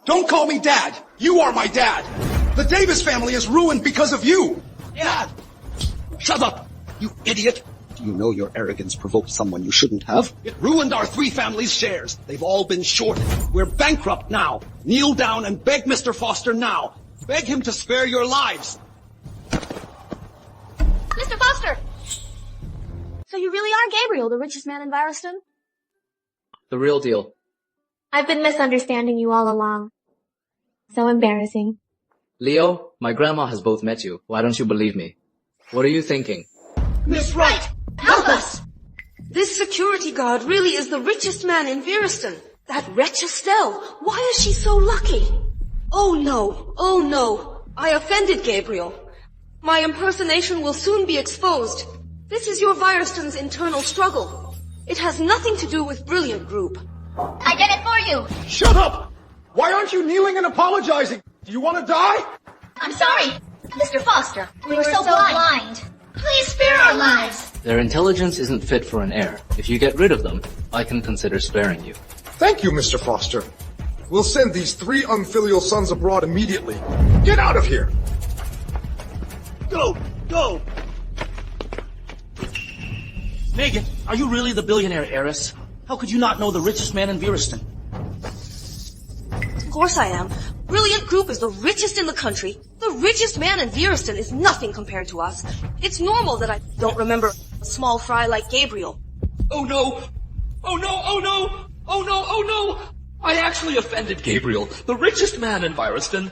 Don't call me Dad! You are my dad! The Davis family is ruined because of you! Yeah! Shut up, you idiot! You know your arrogance provoked someone you shouldn't have. It ruined our three families' shares. They've all been shorted. We're bankrupt now. Kneel down and beg Mr. Foster now. Beg him to spare your lives. Mr. Foster! So you really are Gabriel, the richest man in Vireston? The real deal. I've been misunderstanding you all along. So embarrassing. Leo, my grandma has both met you. Why don't you believe me? What are you thinking? Miss Wright, help us! This security guard really is the richest man in Vireston. That wretch Estelle, why is she so lucky? Oh no, I offended Gabriel. My impersonation will soon be exposed. This is your Vireston's internal struggle. It has nothing to do with Brilliant Group. I did it for you! Shut up! Why aren't you kneeling and apologizing? Do you want to die? I'm sorry, Mr. Foster. We were so blind. Please spare our lives. Their intelligence isn't fit for an heir. If you get rid of them, I can consider sparing you. Thank you, Mr. Foster. We'll send these 3 unfilial sons abroad immediately. Get out of here! Go! Megan, are you really the billionaire heiress? How could you not know the richest man in Vireston? Of course I am. Brilliant Group is the richest in the country. The richest man in Vireston is nothing compared to us. It's normal that I don't remember a small fry like Gabriel. Oh no! Oh no! Oh no! Oh no! Oh no! I actually offended Gabriel, the richest man in Vireston.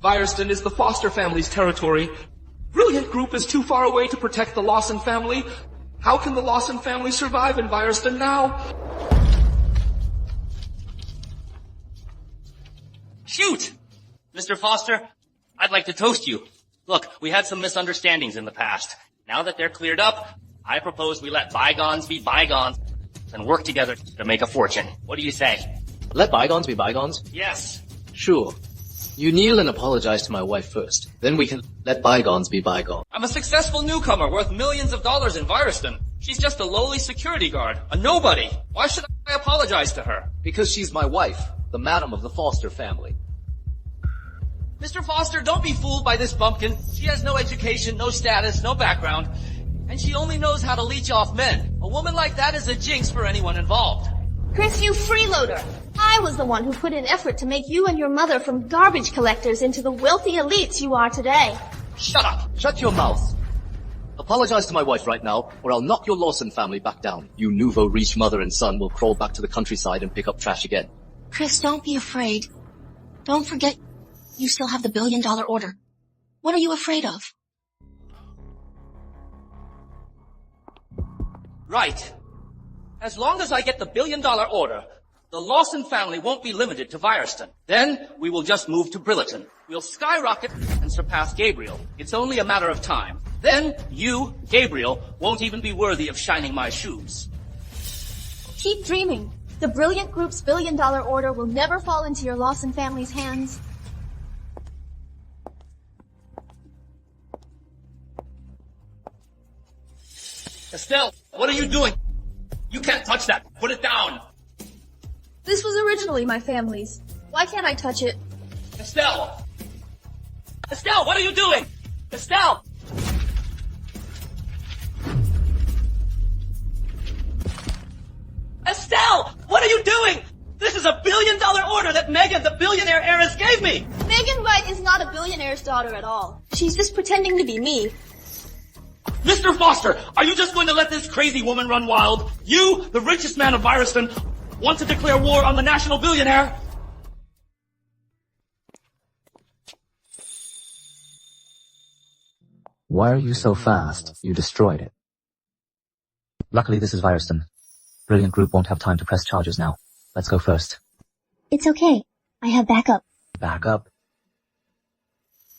Vireston is the Foster family's territory. Brilliant Group is too far away to protect the Lawson family. How can the Lawson family survive in Vireston now? Shoot! Mr. Foster, I'd like to toast you. Look, we had some misunderstandings in the past. Now that they're cleared up, I propose we let bygones be bygones and work together to make a fortune. What do you say? Let bygones be bygones? Yes. Sure. You kneel and apologize to my wife first. Then we can let bygones be bygones. I'm a successful newcomer worth millions of dollars in Vireston. She's just a lowly security guard, a nobody. Why should I apologize to her? Because she's my wife, the madam of the Foster family. Mr. Foster, don't be fooled by this bumpkin. She has no education, no status, no background. And she only knows how to leech off men. A woman like that is a jinx for anyone involved. Chris, you freeloader! I was the one who put in effort to make you and your mother from garbage collectors into the wealthy elites you are today. Shut up! Shut your mouth! Apologize to my wife right now, or I'll knock your Lawson family back down. You nouveau-riche mother and son will crawl back to the countryside and pick up trash again. Chris, don't be afraid. Don't forget, you still have the $1 billion order. What are you afraid of? Right. As long as I get the $1 billion order, the Lawson family won't be limited to Vireston. Then we will just move to Brilliton. We'll skyrocket and surpass Gabriel. It's only a matter of time. Then you, Gabriel, won't even be worthy of shining my shoes. Keep dreaming. The Brilliant Group's $1 billion order will never fall into your Lawson family's hands. Estelle, what are you doing? You can't touch that. Put it down. This was originally my family's. Why can't I touch it? Estelle! Estelle, what are you doing? Estelle! Estelle! What are you doing? This is a $1 billion order that Megan, the billionaire heiress, gave me! Megan Wright is not a billionaire's daughter at all. She's just pretending to be me. Mr. Foster, are you just going to let this crazy woman run wild? You, the richest man of Vireston, want to declare war on the national billionaire? Why are you so fast? You destroyed it. Luckily, this is Vireston. Brilliant Group won't have time to press charges now. Let's go first. It's okay. I have backup. Backup?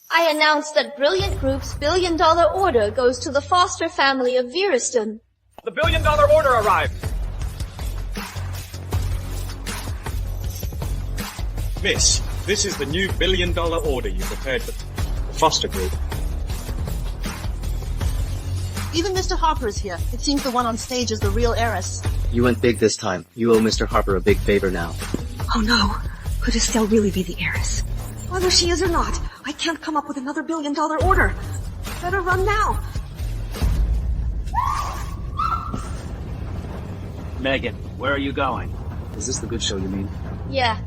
I announced that Brilliant Group's $1 billion order goes to the Foster family of Vireston. The $1 billion order arrived. Miss, this is the new $1 billion order you prepared for the Foster Group. Even Mr. Harper is here. It seems the one on stage is the real heiress. You went big this time. You owe Mr. Harper a big favor now. Oh no. Could Estelle really be the heiress? Whether she is or not, I can't come up with another $1 billion order. Better run now. Megan, where are you going? Is this the good show you mean? Yeah.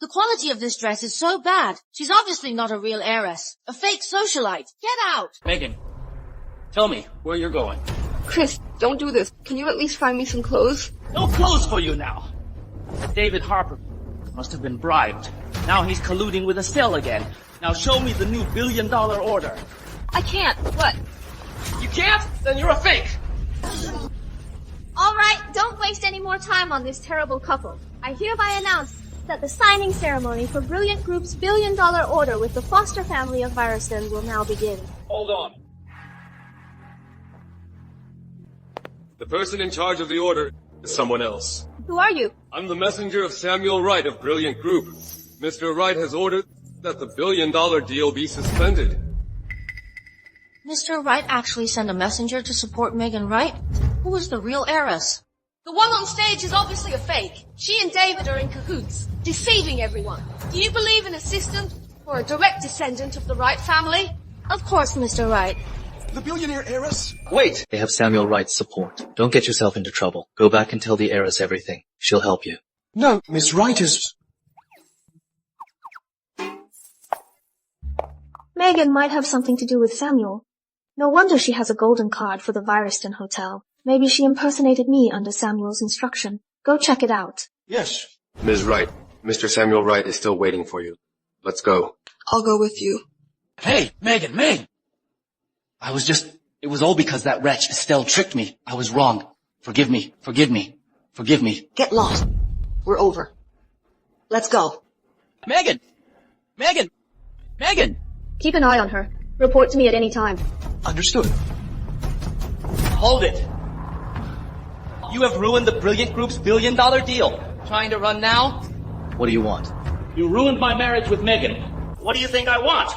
The quality of this dress is so bad. She's obviously not a real heiress. A fake socialite. Get out! Megan, tell me where you're going. Chris, don't do this. Can you at least find me some clothes? No clothes for you now. David Harper must have been bribed. Now he's colluding with Estelle again. Now show me the new $1 billion order. I can't. What? You can't? Then you're a fake. Alright, don't waste any more time on this terrible couple. I hereby announce that the signing ceremony for Brilliant Group's $1 billion order with the Foster family of Vireston will now begin. Hold on. The person in charge of the order is someone else. Who are you? I'm the messenger of Samuel Wright of Brilliant Group. Mr. Wright has ordered that the $1 billion deal be suspended. Mr. Wright actually sent a messenger to support Megan Wright? Who is the real heiress? The one on stage is obviously a fake. She and David are in cahoots, deceiving everyone. Do you believe in a system or a direct descendant of the Wright family? Of course, Mr. Wright. The billionaire heiress? Wait! They have Samuel Wright's support. Don't get yourself into trouble. Go back and tell the heiress everything. She'll help you. No, Miss Wright is... Megan might have something to do with Samuel. No wonder she has a golden card for the Vireston Hotel. Maybe she impersonated me under Samuel's instruction. Go check it out. Yes. Ms. Wright, Mr. Samuel Wright is still waiting for you. Let's go. I'll go with you. Hey, Megan! It was all because that wretch Estelle tricked me. I was wrong. Forgive me. Get lost. We're over. Let's go. Megan! Keep an eye on her. Report to me at any time. Understood. Hold it. You have ruined the Brilliant Group's $1 billion deal. Trying to run now? What do you want? You ruined my marriage with Megan. What do you think I want?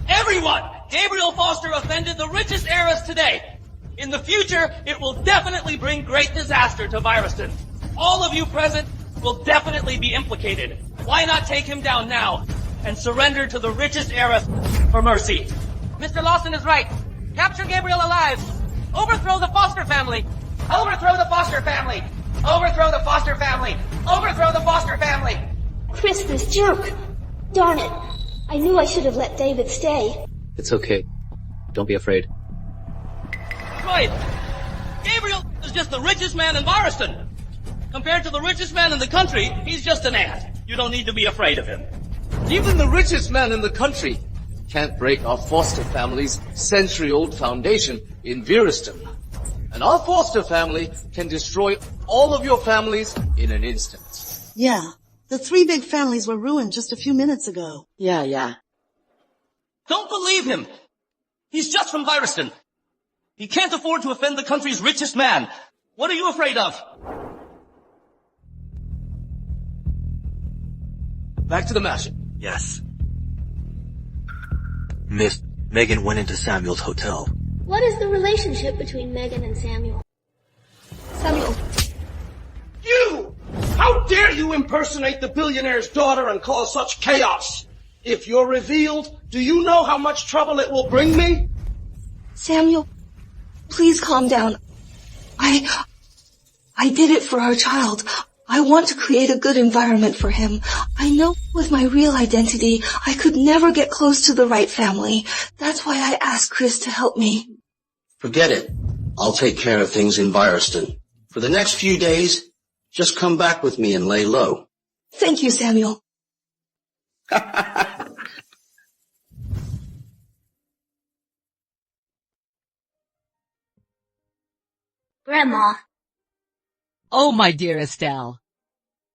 Everyone! Gabriel Foster offended the richest heiress today. In the future, it will definitely bring great disaster to Vireston. All of you present will definitely be implicated. Why not take him down now and surrender to the richest heiress for mercy? Mr. Lawson is right. Capture Gabriel alive. Overthrow the Foster family. Overthrow the Foster family. Overthrow the Foster family. Overthrow the Foster family. Chris, this jerk. Darn it. I knew I should have let David stay. It's okay. Don't be afraid. Right. Gabriel is just the richest man in Vireston. Compared to the richest man in the country, he's just an ant. You don't need to be afraid of him. Even the richest man in the country can't break our Foster family's century-old foundation in Vireston. and our foster family can destroy all of your families in an instant. Yeah, the 3 big families were ruined just a few minutes ago. Yeah. Don't believe him! He's just from Viriston. He can't afford to offend the country's richest man. What are you afraid of? Back to the mansion. Yes. Miss, Megan went into Samuel's hotel. What is the relationship between Megan and Samuel? Samuel. You! How dare you impersonate the billionaire's daughter and cause such chaos? If you're revealed, do you know how much trouble it will bring me? Samuel, please calm down. I did it for our child. I want to create a good environment for him. I know with my real identity, I could never get close to the right family. That's why I asked Chris to help me. Forget it. I'll take care of things in Viriston. For the next few days, just come back with me and lay low. Thank you, Samuel. Grandma. Oh, my dear Estelle.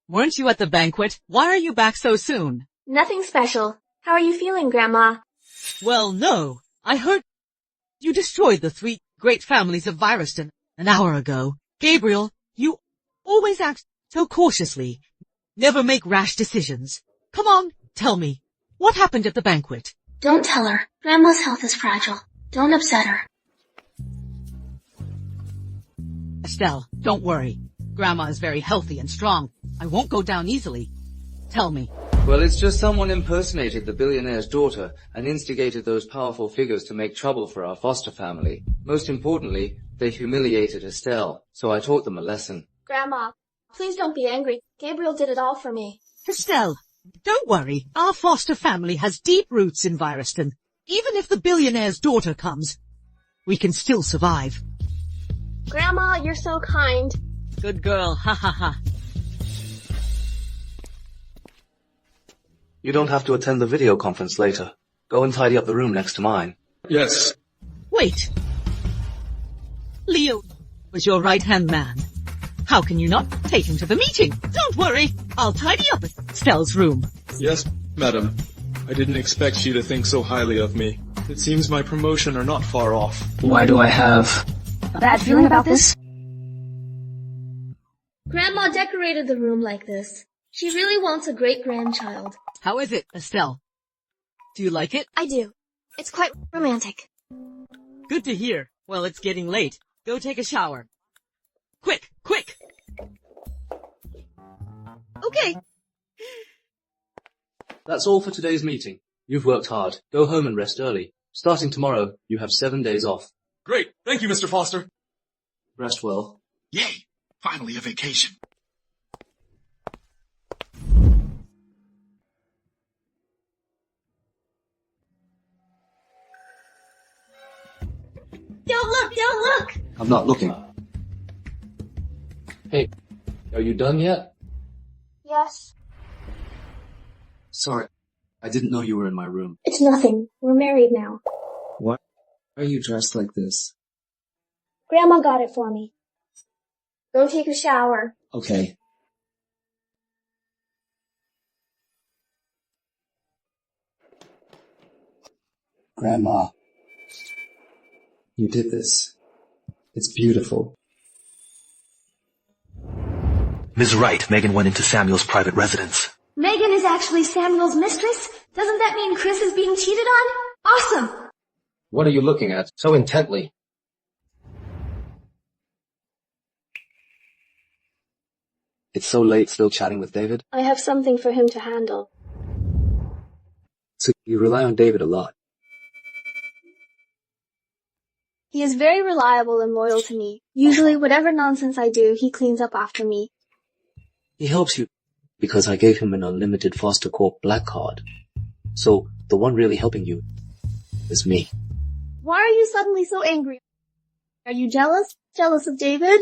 Weren't you at the banquet? Why are you back so soon? Nothing special. How are you feeling, Grandma? Well, no. I heard you destroyed the 3 great families of Viriston an hour ago. Gabriel, you always act so cautiously. Never make rash decisions. Come on, tell me. What happened at the banquet? Don't tell her. Grandma's health is fragile. Don't upset her. Estelle, don't worry. Grandma is very healthy and strong. I won't go down easily. Tell me. Well, it's just someone impersonated the billionaire's daughter and instigated those powerful figures to make trouble for our foster family. Most importantly, they humiliated Estelle, so I taught them a lesson. Grandma, please don't be angry. Gabriel did it all for me. Estelle, don't worry. Our foster family has deep roots in Viriston. Even if the billionaire's daughter comes, we can still survive. Grandma, you're so kind. Good girl, ha ha ha. You don't have to attend the video conference later. Go and tidy up the room next to mine. Yes. Wait. Leo was your right-hand man. How can you not take him to the meeting? Don't worry, I'll tidy up Estelle's room. Yes, madam. I didn't expect you to think so highly of me. It seems my promotion are not far off. Why do I have a bad feeling about this? Grandma decorated the room like this. She really wants a great-grandchild. How is it, Estelle? Do you like it? I do. It's quite romantic. Good to hear. Well, it's getting late. Go take a shower. Quick, quick! Okay. That's all for today's meeting. You've worked hard. Go home and rest early. Starting tomorrow, you have 7 days off. Great. Thank you, Mr. Foster. Rest well. Yay! Finally a vacation. Don't look! I'm not looking. Hey, are you done yet? Yes. Sorry, I didn't know you were in my room. It's nothing. We're married now. Why are you dressed like this? Grandma got it for me. Go take a shower. Okay. Grandma. You did this. It's beautiful. Ms. Wright, Megan went into Samuel's private residence. Megan is actually Samuel's mistress? Doesn't that mean Chris is being cheated on? Awesome! What are you looking at so intently? It's so late still chatting with David. I have something for him to handle. So you rely on David a lot. He is very reliable and loyal to me. Usually whatever nonsense I do, he cleans up after me. He helps you because I gave him an unlimited Foster Corp black card. So the one really helping you is me. Why are you suddenly so angry? Are you jealous? Jealous of David?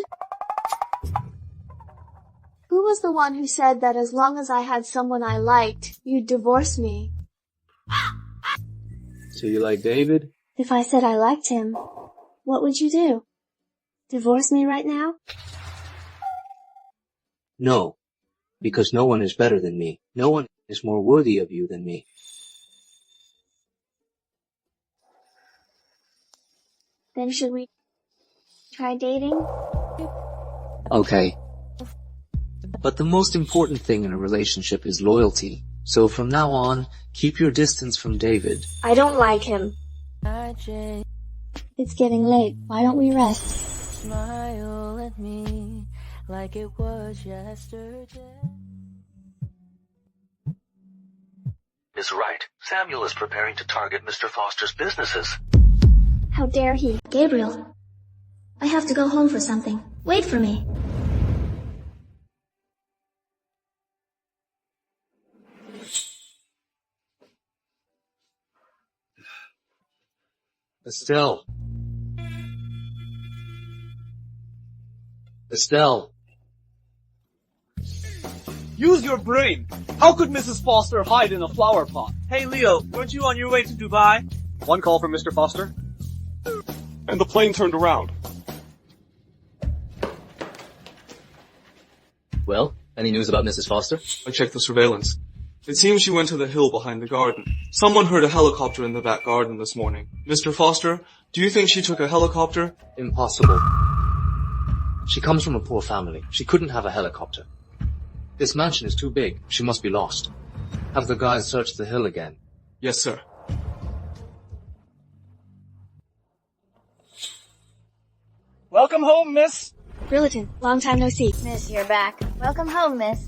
Who was the one who said that as long as I had someone I liked, you'd divorce me? So you like David? If I said I liked him, what would you do? Divorce me right now? No, because no one is better than me. No one is more worthy of you than me. Then should we try dating? Okay. But the most important thing in a relationship is loyalty. So from now on, keep your distance from David. I don't like him. It's getting late. Why don't we rest? Smile at me like it was yesterday. Ms. Wright, Samuel is preparing to target Mr. Foster's businesses. How dare he? Gabriel, I have to go home for something. Wait for me. Estelle. Estelle. Use your brain! How could Mrs. Foster hide in a flower pot? Hey Leo, weren't you on your way to Dubai? One call from Mr. Foster. And the plane turned around. Well, any news about Mrs. Foster? I checked the surveillance. It seems she went to the hill behind the garden. Someone heard a helicopter in the back garden this morning. Mr. Foster, do you think she took a helicopter? Impossible. She comes from a poor family. She couldn't have a helicopter. This mansion is too big. She must be lost. Have the guys search the hill again. Yes, sir. Welcome home, miss. Brilliant. Long time no see. Miss, you're back. Welcome home, miss.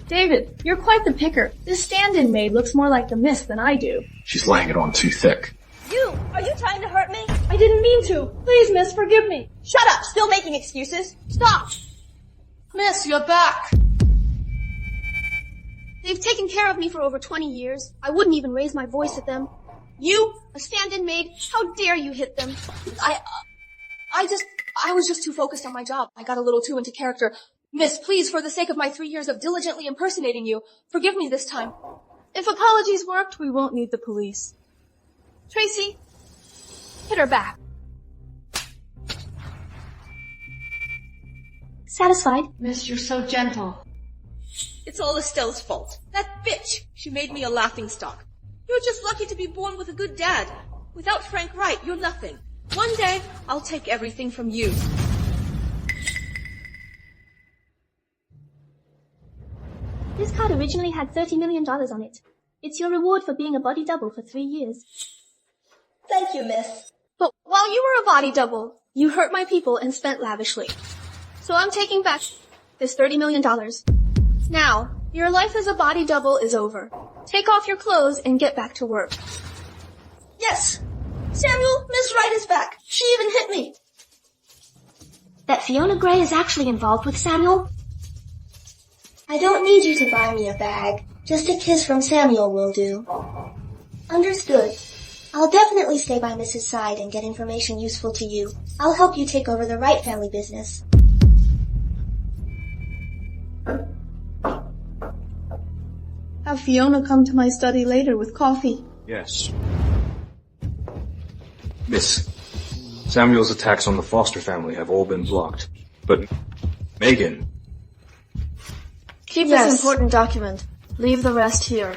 David, you're quite the picker. This stand-in maid looks more like the miss than I do. She's laying it on too thick. You! Are you trying to hurt me? I didn't mean to. Please, miss, forgive me. Shut up! Still making excuses? Stop! Miss, you're back. They've taken care of me for over 20 years. I wouldn't even raise my voice at them. You, a stand-in maid, how dare you hit them? I was just too focused on my job. I got a little too into character. Miss, please, for the sake of my 3 years of diligently impersonating you, forgive me this time. If apologies worked, we won't need the police. Tracy, hit her back. Satisfied? Miss, you're so gentle. It's all Estelle's fault. That bitch! She made me a laughingstock. You're just lucky to be born with a good dad. Without Frank Wright, you're nothing. One day, I'll take everything from you. This card originally had $30 million on it. It's your reward for being a body double for 3 years. Thank you, miss. But while you were a body double, you hurt my people and spent lavishly. So I'm taking back this $30 million. Now, your life as a body double is over. Take off your clothes and get back to work. Yes! Samuel, Miss Wright is back. She even hit me. That Fiona Gray is actually involved with Samuel? I don't need you to buy me a bag. Just a kiss from Samuel will do. Understood. I'll definitely stay by Mrs. side and get information useful to you. I'll help you take over the Wright family business. Have Fiona come to my study later with coffee. Yes. Miss, Samuel's attacks on the Foster family have all been blocked. But Megan... Keep this important document. Leave the rest here.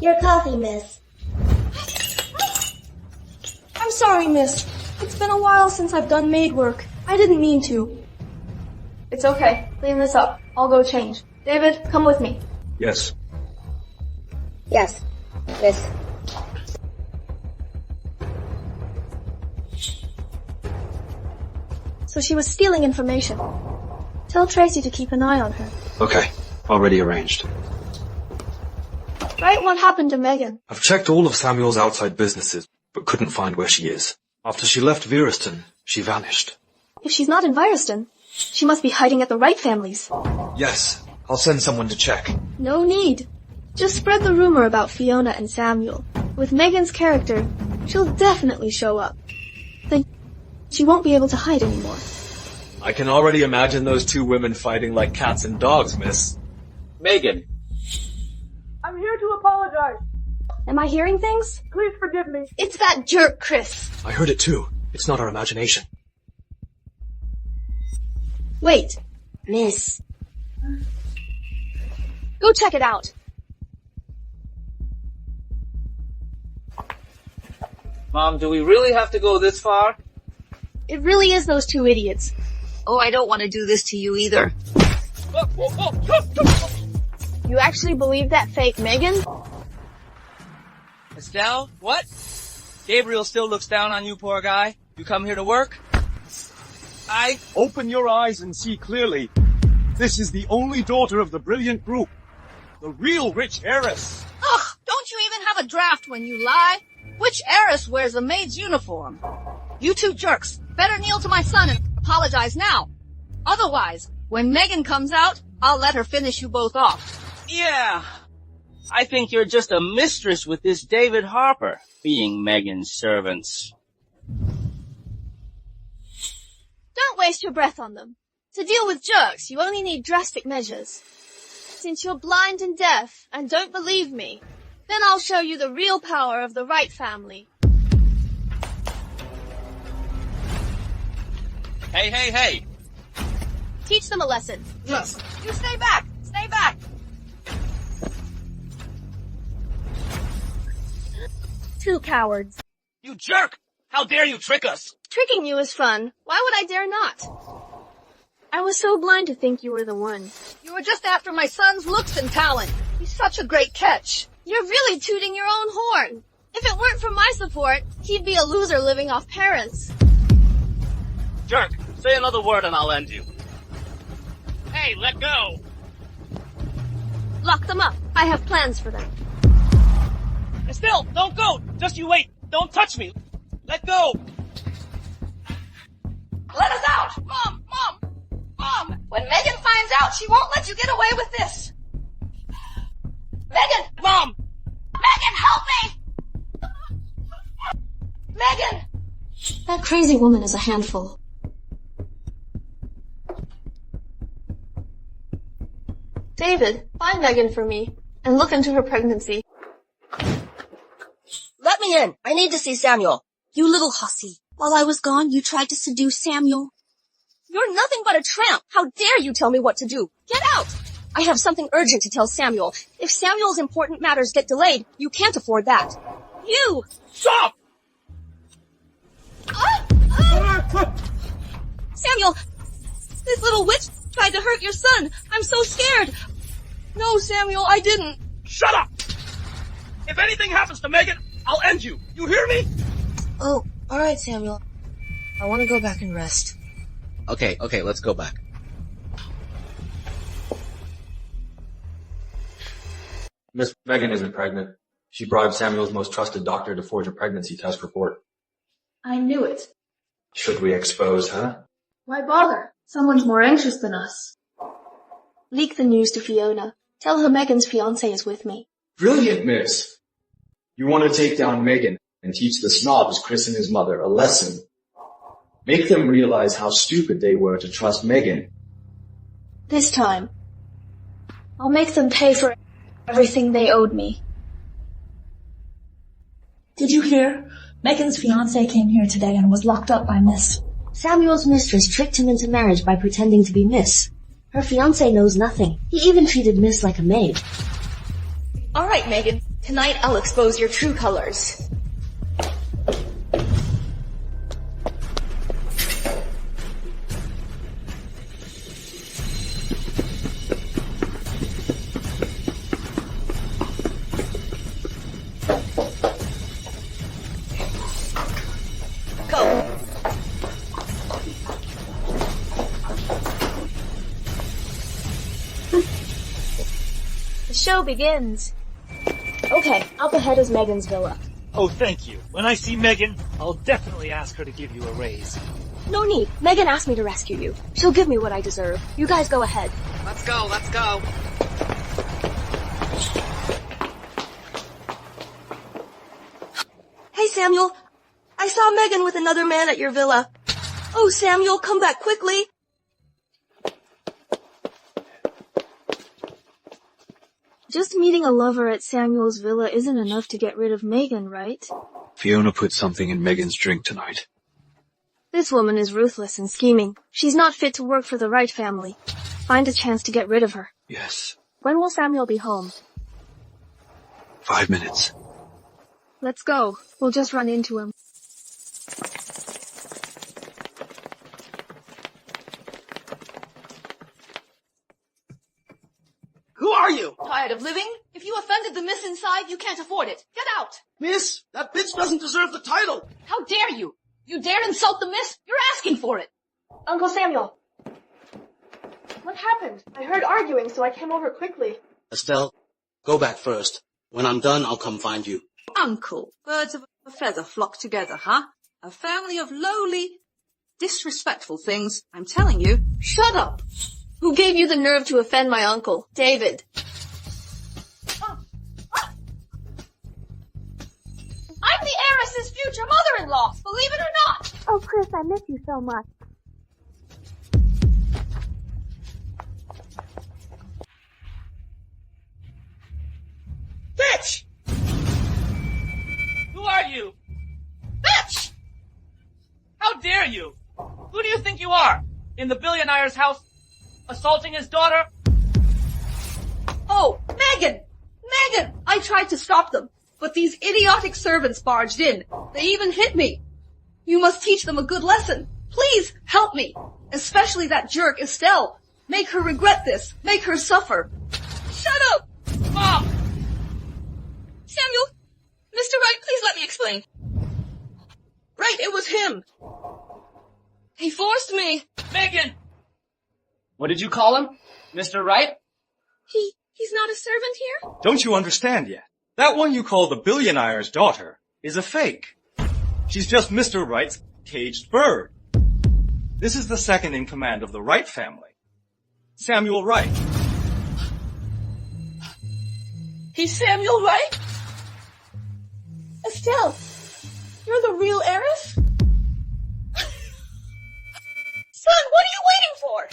Your coffee, miss. I'm sorry, miss. It's been a while since I've done maid work. I didn't mean to. It's okay. Clean this up. I'll go change. David, come with me. Yes. Yes, miss. So she was stealing information. Tell Tracy to keep an eye on her. Okay. Already arranged. Right, what happened to Megan? I've checked all of Samuel's outside businesses, but couldn't find where she is. After she left Viriston, she vanished. If she's not in Viriston, she must be hiding at the Wright families. Yes, I'll send someone to check. No need. Just spread the rumor about Fiona and Samuel. With Megan's character, she'll definitely show up. Then she won't be able to hide anymore. I can already imagine those two women fighting like cats and dogs, miss. Megan. I'm here to apologize. Am I hearing things? Please forgive me. It's that jerk, Chris. I heard it too. It's not our imagination. Wait. Miss. Go check it out. Mom, do we really have to go this far? It really is those two idiots. Oh, I don't want to do this to you either. You actually believe that fake Megan? Estelle, what? Gabriel still looks down on you, poor guy. You come here to work? Open your eyes and see clearly. This is the only daughter of the brilliant group. The real rich heiress. Ugh, don't you even have a draft when you lie? Which heiress wears a maid's uniform? You two jerks, better kneel to my son and apologize now. Otherwise, when Megan comes out, I'll let her finish you both off. Yeah. I think you're just a mistress with this David Harper, being Megan's servants. Don't waste your breath on them. To deal with jerks, you only need drastic measures. Since you're blind and deaf and don't believe me, then I'll show you the real power of the right family. Hey, hey, hey! Teach them a lesson. Yes. You stay back! Stay back! Two cowards. You jerk! How dare you trick us? Tricking you is fun. Why would I dare not? I was so blind to think you were the one. You were just after my son's looks and talent. He's such a great catch. You're really tooting your own horn. If it weren't for my support, he'd be a loser living off parents. Jerk, say another word and I'll end you. Hey, let go! Lock them up. I have plans for them. Estelle, don't go! Just you wait! Don't touch me! Let go! Let us out! Mom! Mom! Mom! When Megan finds out, she won't let you get away with this! Megan! Mom! Megan, help me! Megan! That crazy woman is a handful. David, find Megan for me, and look into her pregnancy. Let me in. I need to see Samuel. You little hussy. While I was gone, you tried to seduce Samuel. You're nothing but a tramp. How dare you tell me what to do? Get out! I have something urgent to tell Samuel. If Samuel's important matters get delayed, you can't afford that. You! Stop! Samuel! This little witch tried to hurt your son. I'm so scared. No, Samuel, I didn't. Shut up! If anything happens to Megan, I'll end you. You hear me? Oh, alright, Samuel. I want to go back and rest. Okay, let's go back. Miss Megan isn't pregnant. She bribed Samuel's most trusted doctor to forge a pregnancy test report. I knew it. Should we expose her? Why bother? Someone's more anxious than us. Leak the news to Fiona. Tell her Megan's fiancé is with me. Brilliant, miss. You want to take down Megan and teach the snobs Chris and his mother a lesson. Make them realize how stupid they were to trust Megan. This time, I'll make them pay for everything they owed me. Did you hear? Megan's fiancé came here today and was locked up by Miss. Samuel's mistress tricked him into marriage by pretending to be Miss. Her fiancé knows nothing. He even treated Miss like a maid. All right, Megan. Tonight I'll expose your true colors. Go! The show begins. Okay, up ahead is Megan's villa. Oh, thank you. When I see Megan, I'll definitely ask her to give you a raise. No need. Megan asked me to rescue you. She'll give me what I deserve. You guys go ahead. Let's go, let's go. Hey, Samuel. I saw Megan with another man at your villa. Oh, Samuel, come back quickly. Just meeting a lover at Samuel's villa isn't enough to get rid of Megan, right? Fiona put something in Megan's drink tonight. This woman is ruthless and scheming. She's not fit to work for the Wright family. Find a chance to get rid of her. Yes. When will Samuel be home? 5 minutes. Let's go. We'll just run into him. Who are you? Tired of living? If you offended the miss inside, you can't afford it. Get out! Miss, that bitch doesn't deserve the title. How dare you? You dare insult the miss? You're asking for it. Uncle Samuel. What happened? I heard arguing, so I came over quickly. Estelle, go back first. When I'm done, I'll come find you. Uncle, birds of a feather flock together, huh? A family of lowly, disrespectful things. I'm telling you. Shut up! Who gave you the nerve to offend my uncle? David. I'm the heiress's future mother-in-law, believe it or not! Oh, Chris, I miss you so much. Bitch! Who are you? Bitch! How dare you? Who do you think you are? In the billionaire's house, assaulting his daughter? Oh, Megan! Megan! I tried to stop them, but these idiotic servants barged in. They even hit me. You must teach them a good lesson. Please, help me. Especially that jerk, Estelle. Make her regret this. Make her suffer. Shut up! Mom! Samuel! Mr. Wright, please let me explain. Right, it was him. He forced me. Megan! What did you call him? Mr. Wright? He's not a servant here? Don't you understand yet? That one you call the billionaire's daughter is a fake. She's just Mr. Wright's caged bird. This is the second in command of the Wright family, Samuel Wright. He's Samuel Wright? Estelle, you're the real heiress? Son, what are you waiting for?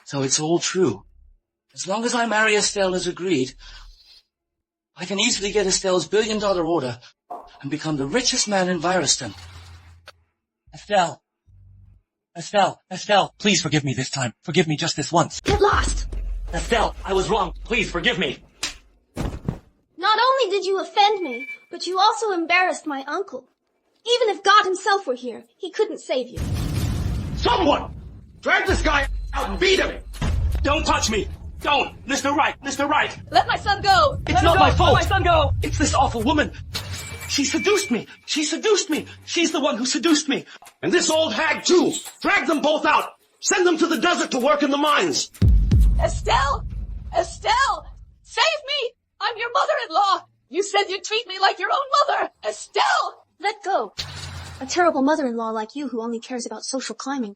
So it's all true. As long as I marry Estelle as agreed, I can easily get Estelle's $1 billion order and become the richest man in Viriston. Estelle. Estelle, please forgive me this time. Forgive me just this once. Get lost! Estelle, I was wrong. Please forgive me. Not only did you offend me, but you also embarrassed my uncle. Even if God himself were here, he couldn't save you. Someone! Drag this guy out and beat him! Don't touch me! Don't! Mr. Wright! Mr. Wright! Let my son go! It's not my fault! Let my son go! It's this awful woman! She seduced me! She seduced me! She's the one who seduced me! And this old hag too! Drag them both out! Send them to the desert to work in the mines! Estelle! Estelle! Save me! I'm your mother-in-law! You said you'd treat me like your own mother! Estelle! Let go. A terrible mother-in-law like you who only cares about social climbing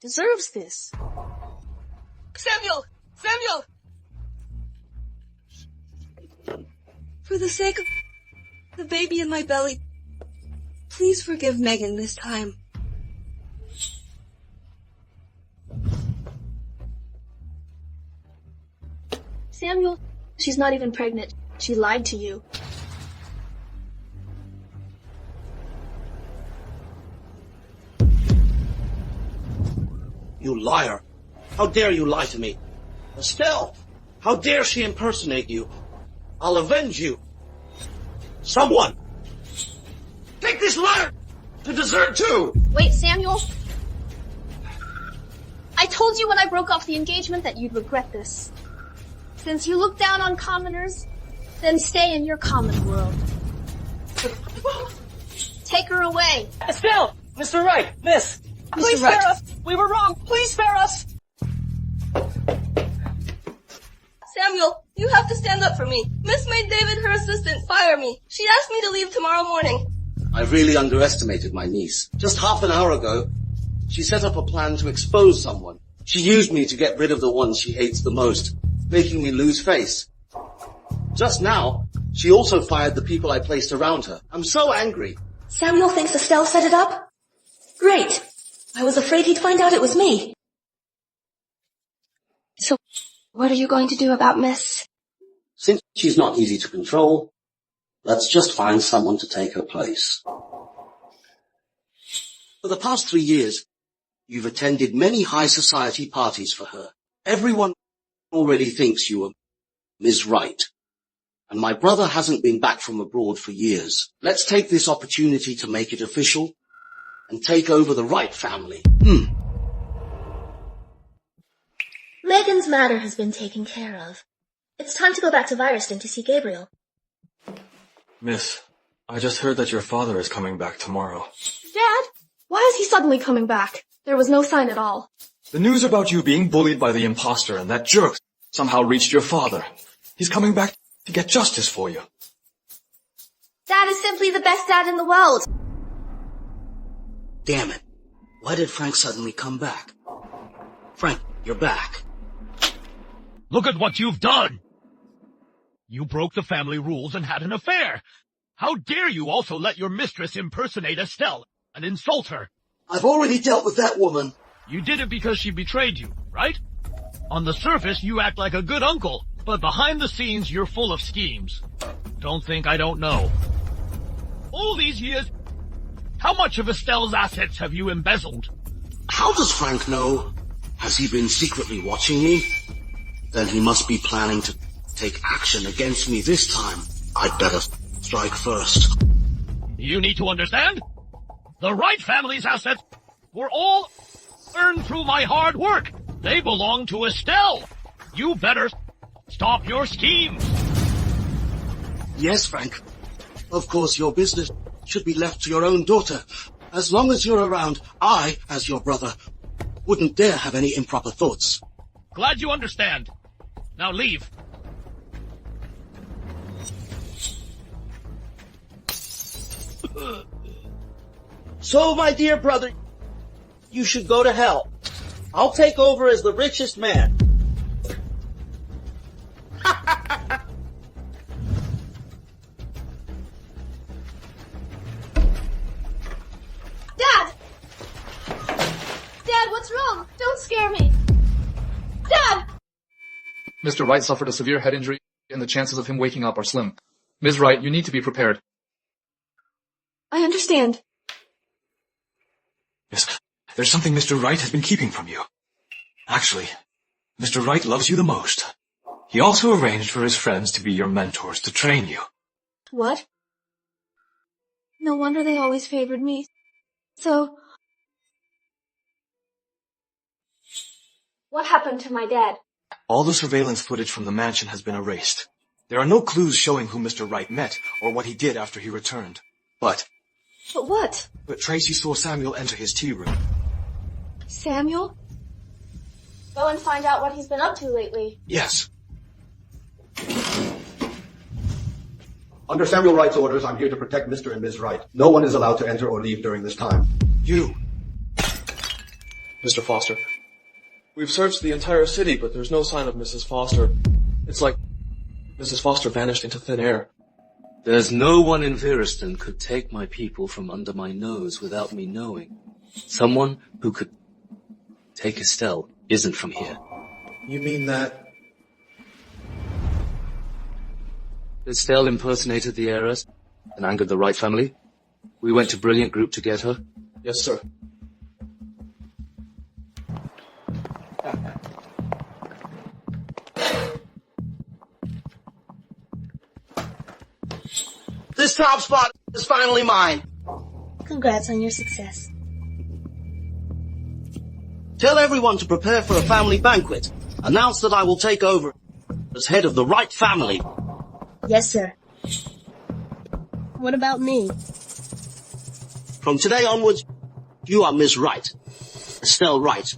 deserves this. Samuel! Samuel! For the sake of the baby in my belly, please forgive Megan this time. Samuel, she's not even pregnant. She lied to you. You liar! How dare you lie to me? Estelle! How dare she impersonate you? I'll avenge you! Someone! Take this liar to dessert too! Wait, Samuel. I told you when I broke off the engagement that you'd regret this. Since you look down on commoners, then stay in your common world. Take her away. Estelle! Mr. Wright! Miss! Please Wright. spare us! We were wrong! Please spare us! Samuel, you have to stand up for me. Miss made David, her assistant, fire me. She asked me to leave tomorrow morning. I really underestimated my niece. Just half an hour ago, she set up a plan to expose someone. She used me to get rid of the one she hates the most, making me lose face. Just now, she also fired the people I placed around her. I'm so angry. Samuel thinks Estelle set it up? Great. I was afraid he'd find out it was me. So, what are you going to do about Miss? Since she's not easy to control, let's just find someone to take her place. For the past 3 years, you've attended many high society parties for her. Everyone already thinks you are Ms. Wright. And my brother hasn't been back from abroad for years. Let's take this opportunity to make it official and take over the Wright family. Megan's matter has been taken care of. It's time to go back to Vireston to see Gabriel. Miss, I just heard that your father is coming back tomorrow. Dad? Why is he suddenly coming back? There was no sign at all. The news about you being bullied by the imposter and that jerk somehow reached your father. He's coming back to get justice for you. Dad is simply the best dad in the world. Damn it. Why did Frank suddenly come back? Frank, you're back. Look at what you've done! You broke the family rules and had an affair. How dare you also let your mistress impersonate Estelle and insult her? I've already dealt with that woman. You did it because she betrayed you, right? On the surface, you act like a good uncle, but behind the scenes, you're full of schemes. Don't think I don't know. All these years, how much of Estelle's assets have you embezzled? How does Frank know? Has he been secretly watching me? Then he must be planning to take action against me this time. I'd better strike first. You need to understand. The Wright family's assets were all earned through my hard work. They belong to Estelle. You better stop your schemes. Yes, Frank. Of course, your business should be left to your own daughter. As long as you're around, I, as your brother, wouldn't dare have any improper thoughts. Glad you understand. Now leave. So, my dear brother, you should go to hell. I'll take over as the richest man. Dad! Dad, what's wrong? Don't scare me. Dad! Mr. Wright suffered a severe head injury, and the chances of him waking up are slim. Ms. Wright, you need to be prepared. I understand. Yes, there's something Mr. Wright has been keeping from you. Actually, Mr. Wright loves you the most. He also arranged for his friends to be your mentors to train you. What? No wonder they always favored me. So... what happened to my dad? All the surveillance footage from the mansion has been erased. There are no clues showing who Mr. Wright met or what he did after he returned. But what? But Tracy saw Samuel enter his tea room. Samuel? Go and find out what he's been up to lately. Yes. Under Samuel Wright's orders, I'm here to protect Mr. and Ms. Wright. No one is allowed to enter or leave during this time. You! Mr. Foster, we've searched the entire city, but there's no sign of Mrs. Foster. It's like Mrs. Foster vanished into thin air. There's no one in Vireston could take my people from under my nose without me knowing. Someone who could take Estelle isn't from here. You mean that? Estelle impersonated the heiress and angered the Wright family. We went to Brilliant Group to get her. Yes, sir. This top spot is finally mine. Congrats on your success. Tell everyone to prepare for a family banquet. Announce that I will take over as head of the Wright family. Yes, sir. What about me? From today onwards, you are Ms. Wright. Estelle Wright.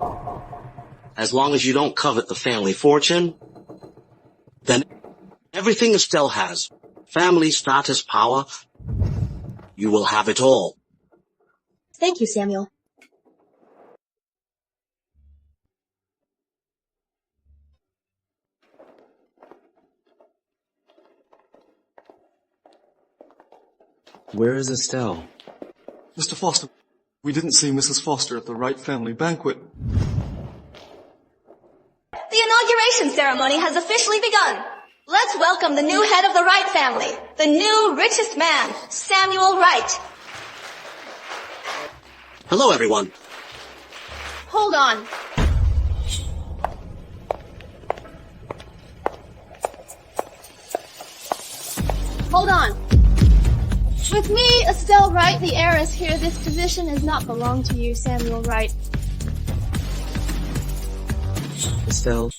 As long as you don't covet the family fortune, then everything Estelle has, family status, power, you will have it all. Thank you, Samuel. Where is Estelle? Mr. Foster, we didn't see Mrs. Foster at the Wright family banquet. The inauguration ceremony has officially begun. Let's welcome the new head of the Wright family, the new richest man, Samuel Wright. Hello, everyone. Hold on. Hold on. With me, Estelle Wright, the heiress here, this position does not belong to you, Samuel Wright. Estelle.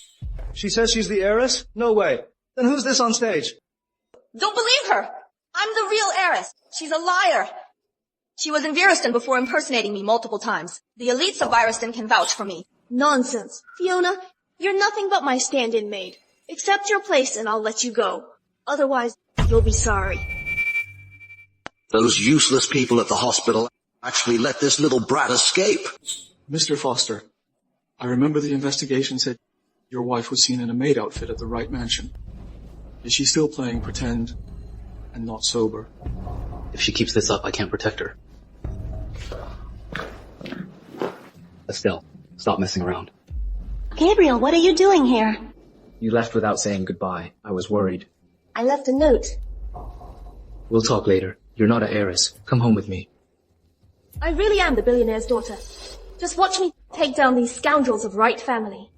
She says she's the heiress? No way. Then who's this on stage? Don't believe her. I'm the real heiress. She's a liar. She was in Viriston before impersonating me multiple times. The elites of Viriston can vouch for me. Nonsense. Fiona, you're nothing but my stand-in maid. Accept your place and I'll let you go. Otherwise, you'll be sorry. Those useless people at the hospital actually let this little brat escape. Mr. Foster, I remember the investigation said your wife was seen in a maid outfit at the Wright mansion. Is she still playing pretend and not sober? If she keeps this up, I can't protect her. Estelle, stop messing around. Gabriel, what are you doing here? You left without saying goodbye. I was worried. I left a note. We'll talk later. You're not an heiress. Come home with me. I really am the billionaire's daughter. Just watch me take down these scoundrels of Wright family.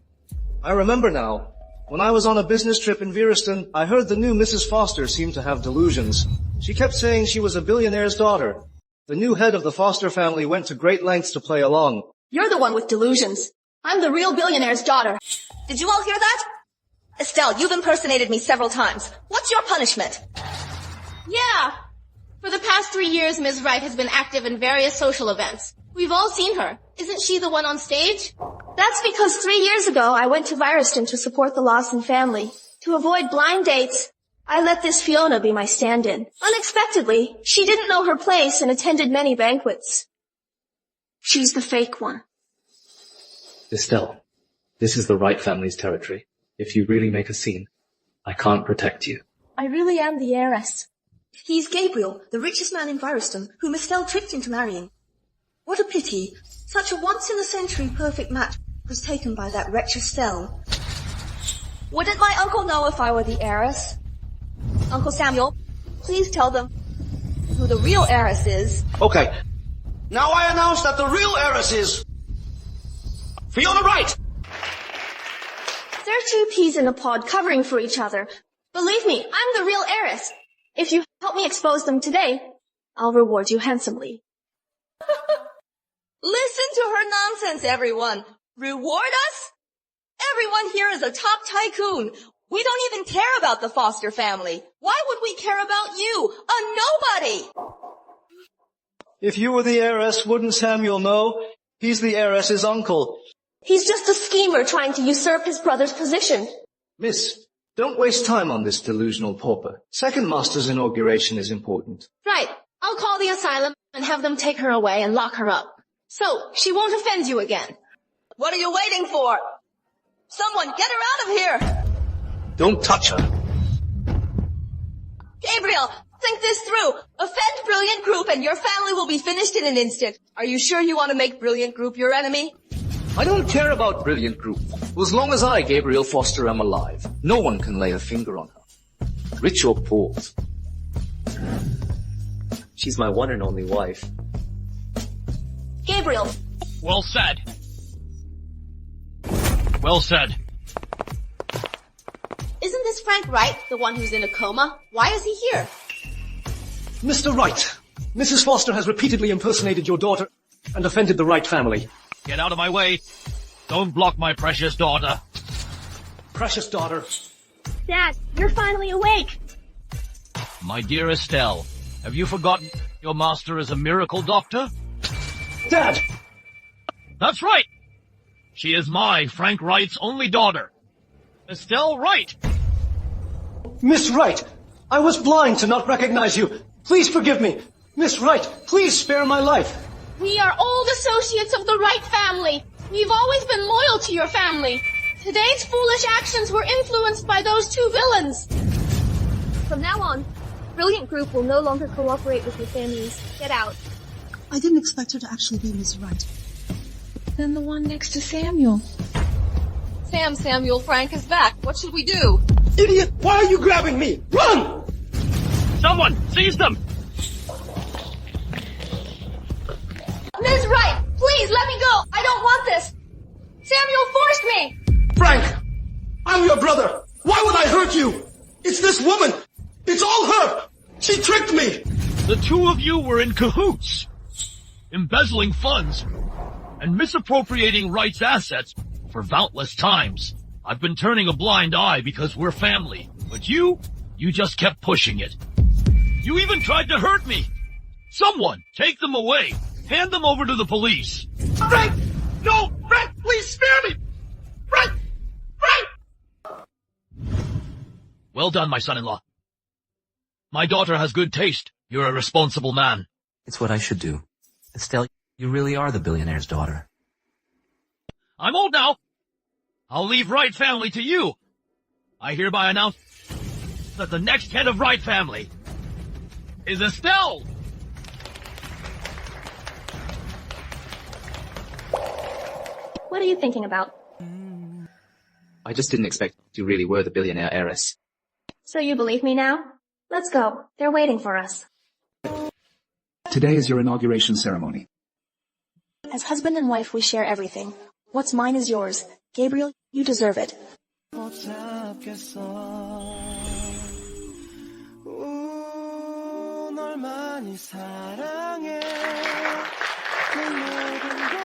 I remember now. When I was on a business trip in Viriston, I heard the new Mrs. Foster seemed to have delusions. She kept saying she was a billionaire's daughter. The new head of the Foster family went to great lengths to play along. You're the one with delusions. I'm the real billionaire's daughter. Did you all hear that? Estelle, you've impersonated me several times. What's your punishment? Yeah. For the past 3 years, Ms. Wright has been active in various social events. We've all seen her. Isn't she the one on stage? That's because 3 years ago I went to Viriston to support the Lawson family. To avoid blind dates, I let this Fiona be my stand-in. Unexpectedly, she didn't know her place and attended many banquets. She's the fake one. Estelle, this is the Wright family's territory. If you really make a scene, I can't protect you. I really am the heiress. He's Gabriel, the richest man in Viriston, whom Estelle tricked into marrying. What a pity. Such a once-in-a-century perfect match was taken by that wretch Estelle. Wouldn't my uncle know if I were the heiress? Uncle Samuel, please tell them who the real heiress is. Okay. Now I announce that the real heiress is Fiona Wright! They're two peas in a pod covering for each other. Believe me, I'm the real heiress. If you help me expose them today, I'll reward you handsomely. Listen to her nonsense, everyone. Reward us? Everyone here is a top tycoon. We don't even care about the Foster family. Why would we care about you? A nobody! If you were the heiress, wouldn't Samuel know? He's the heiress's uncle. He's just a schemer trying to usurp his brother's position. Miss, don't waste time on this delusional pauper. Second master's inauguration is important. Right. I'll call the asylum and have them take her away and lock her up. So, she won't offend you again. What are you waiting for? Someone get her out of here! Don't touch her. Gabriel, think this through. Offend Brilliant Group and your family will be finished in an instant. Are you sure you want to make Brilliant Group your enemy? I don't care about Brilliant Group. As long as I, Gabriel Foster, am alive, no one can lay a finger on her. Rich or poor. She's my one and only wife. Gabriel. Well said. Well said. Isn't this Frank Wright, the one who's in a coma? Why is he here? Mr. Wright, Mrs. Foster has repeatedly impersonated your daughter and offended the Wright family. Get out of my way. Don't block my precious daughter. Precious daughter. Dad, you're finally awake. My dear Estelle, have you forgotten your master is a miracle doctor? Dad! That's right. She is my, Frank Wright's only daughter. Estelle Wright. Miss Wright, I was blind to not recognize you. Please forgive me. Miss Wright, please spare my life. We are old associates of the Wright family. We've always been loyal to your family. Today's foolish actions were influenced by those two villains. From now on, Brilliant Group will no longer cooperate with your families. Get out. I didn't expect her to actually be Miss Wright. Then the one next to Samuel. Samuel, Frank is back. What should we do? Idiot! Why are you grabbing me? Run! Someone, seize them! Ms. Wright, please let me go! I don't want this! Samuel forced me! Frank! I'm your brother! Why would I hurt you? It's this woman! It's all her! She tricked me! The two of you were in cahoots, embezzling funds and misappropriating Wright's assets for countless times. I've been turning a blind eye because we're family, but you just kept pushing it. You even tried to hurt me. Someone, take them away. Hand them over to the police. Frank! No! Frank, please spare me! Frank! Frank! Well done, my son-in-law. My daughter has good taste. You're a responsible man. It's what I should do. Estelle, you really are the billionaire's daughter. I'm old now. I'll leave Wright family to you. I hereby announce that the next head of Wright family is Estelle. What are you thinking about? I just didn't expect you really were the billionaire heiress. So you believe me now? Let's go. They're waiting for us. Today is your inauguration ceremony. As husband and wife, we share everything. What's mine is yours. Gabriel, you deserve it.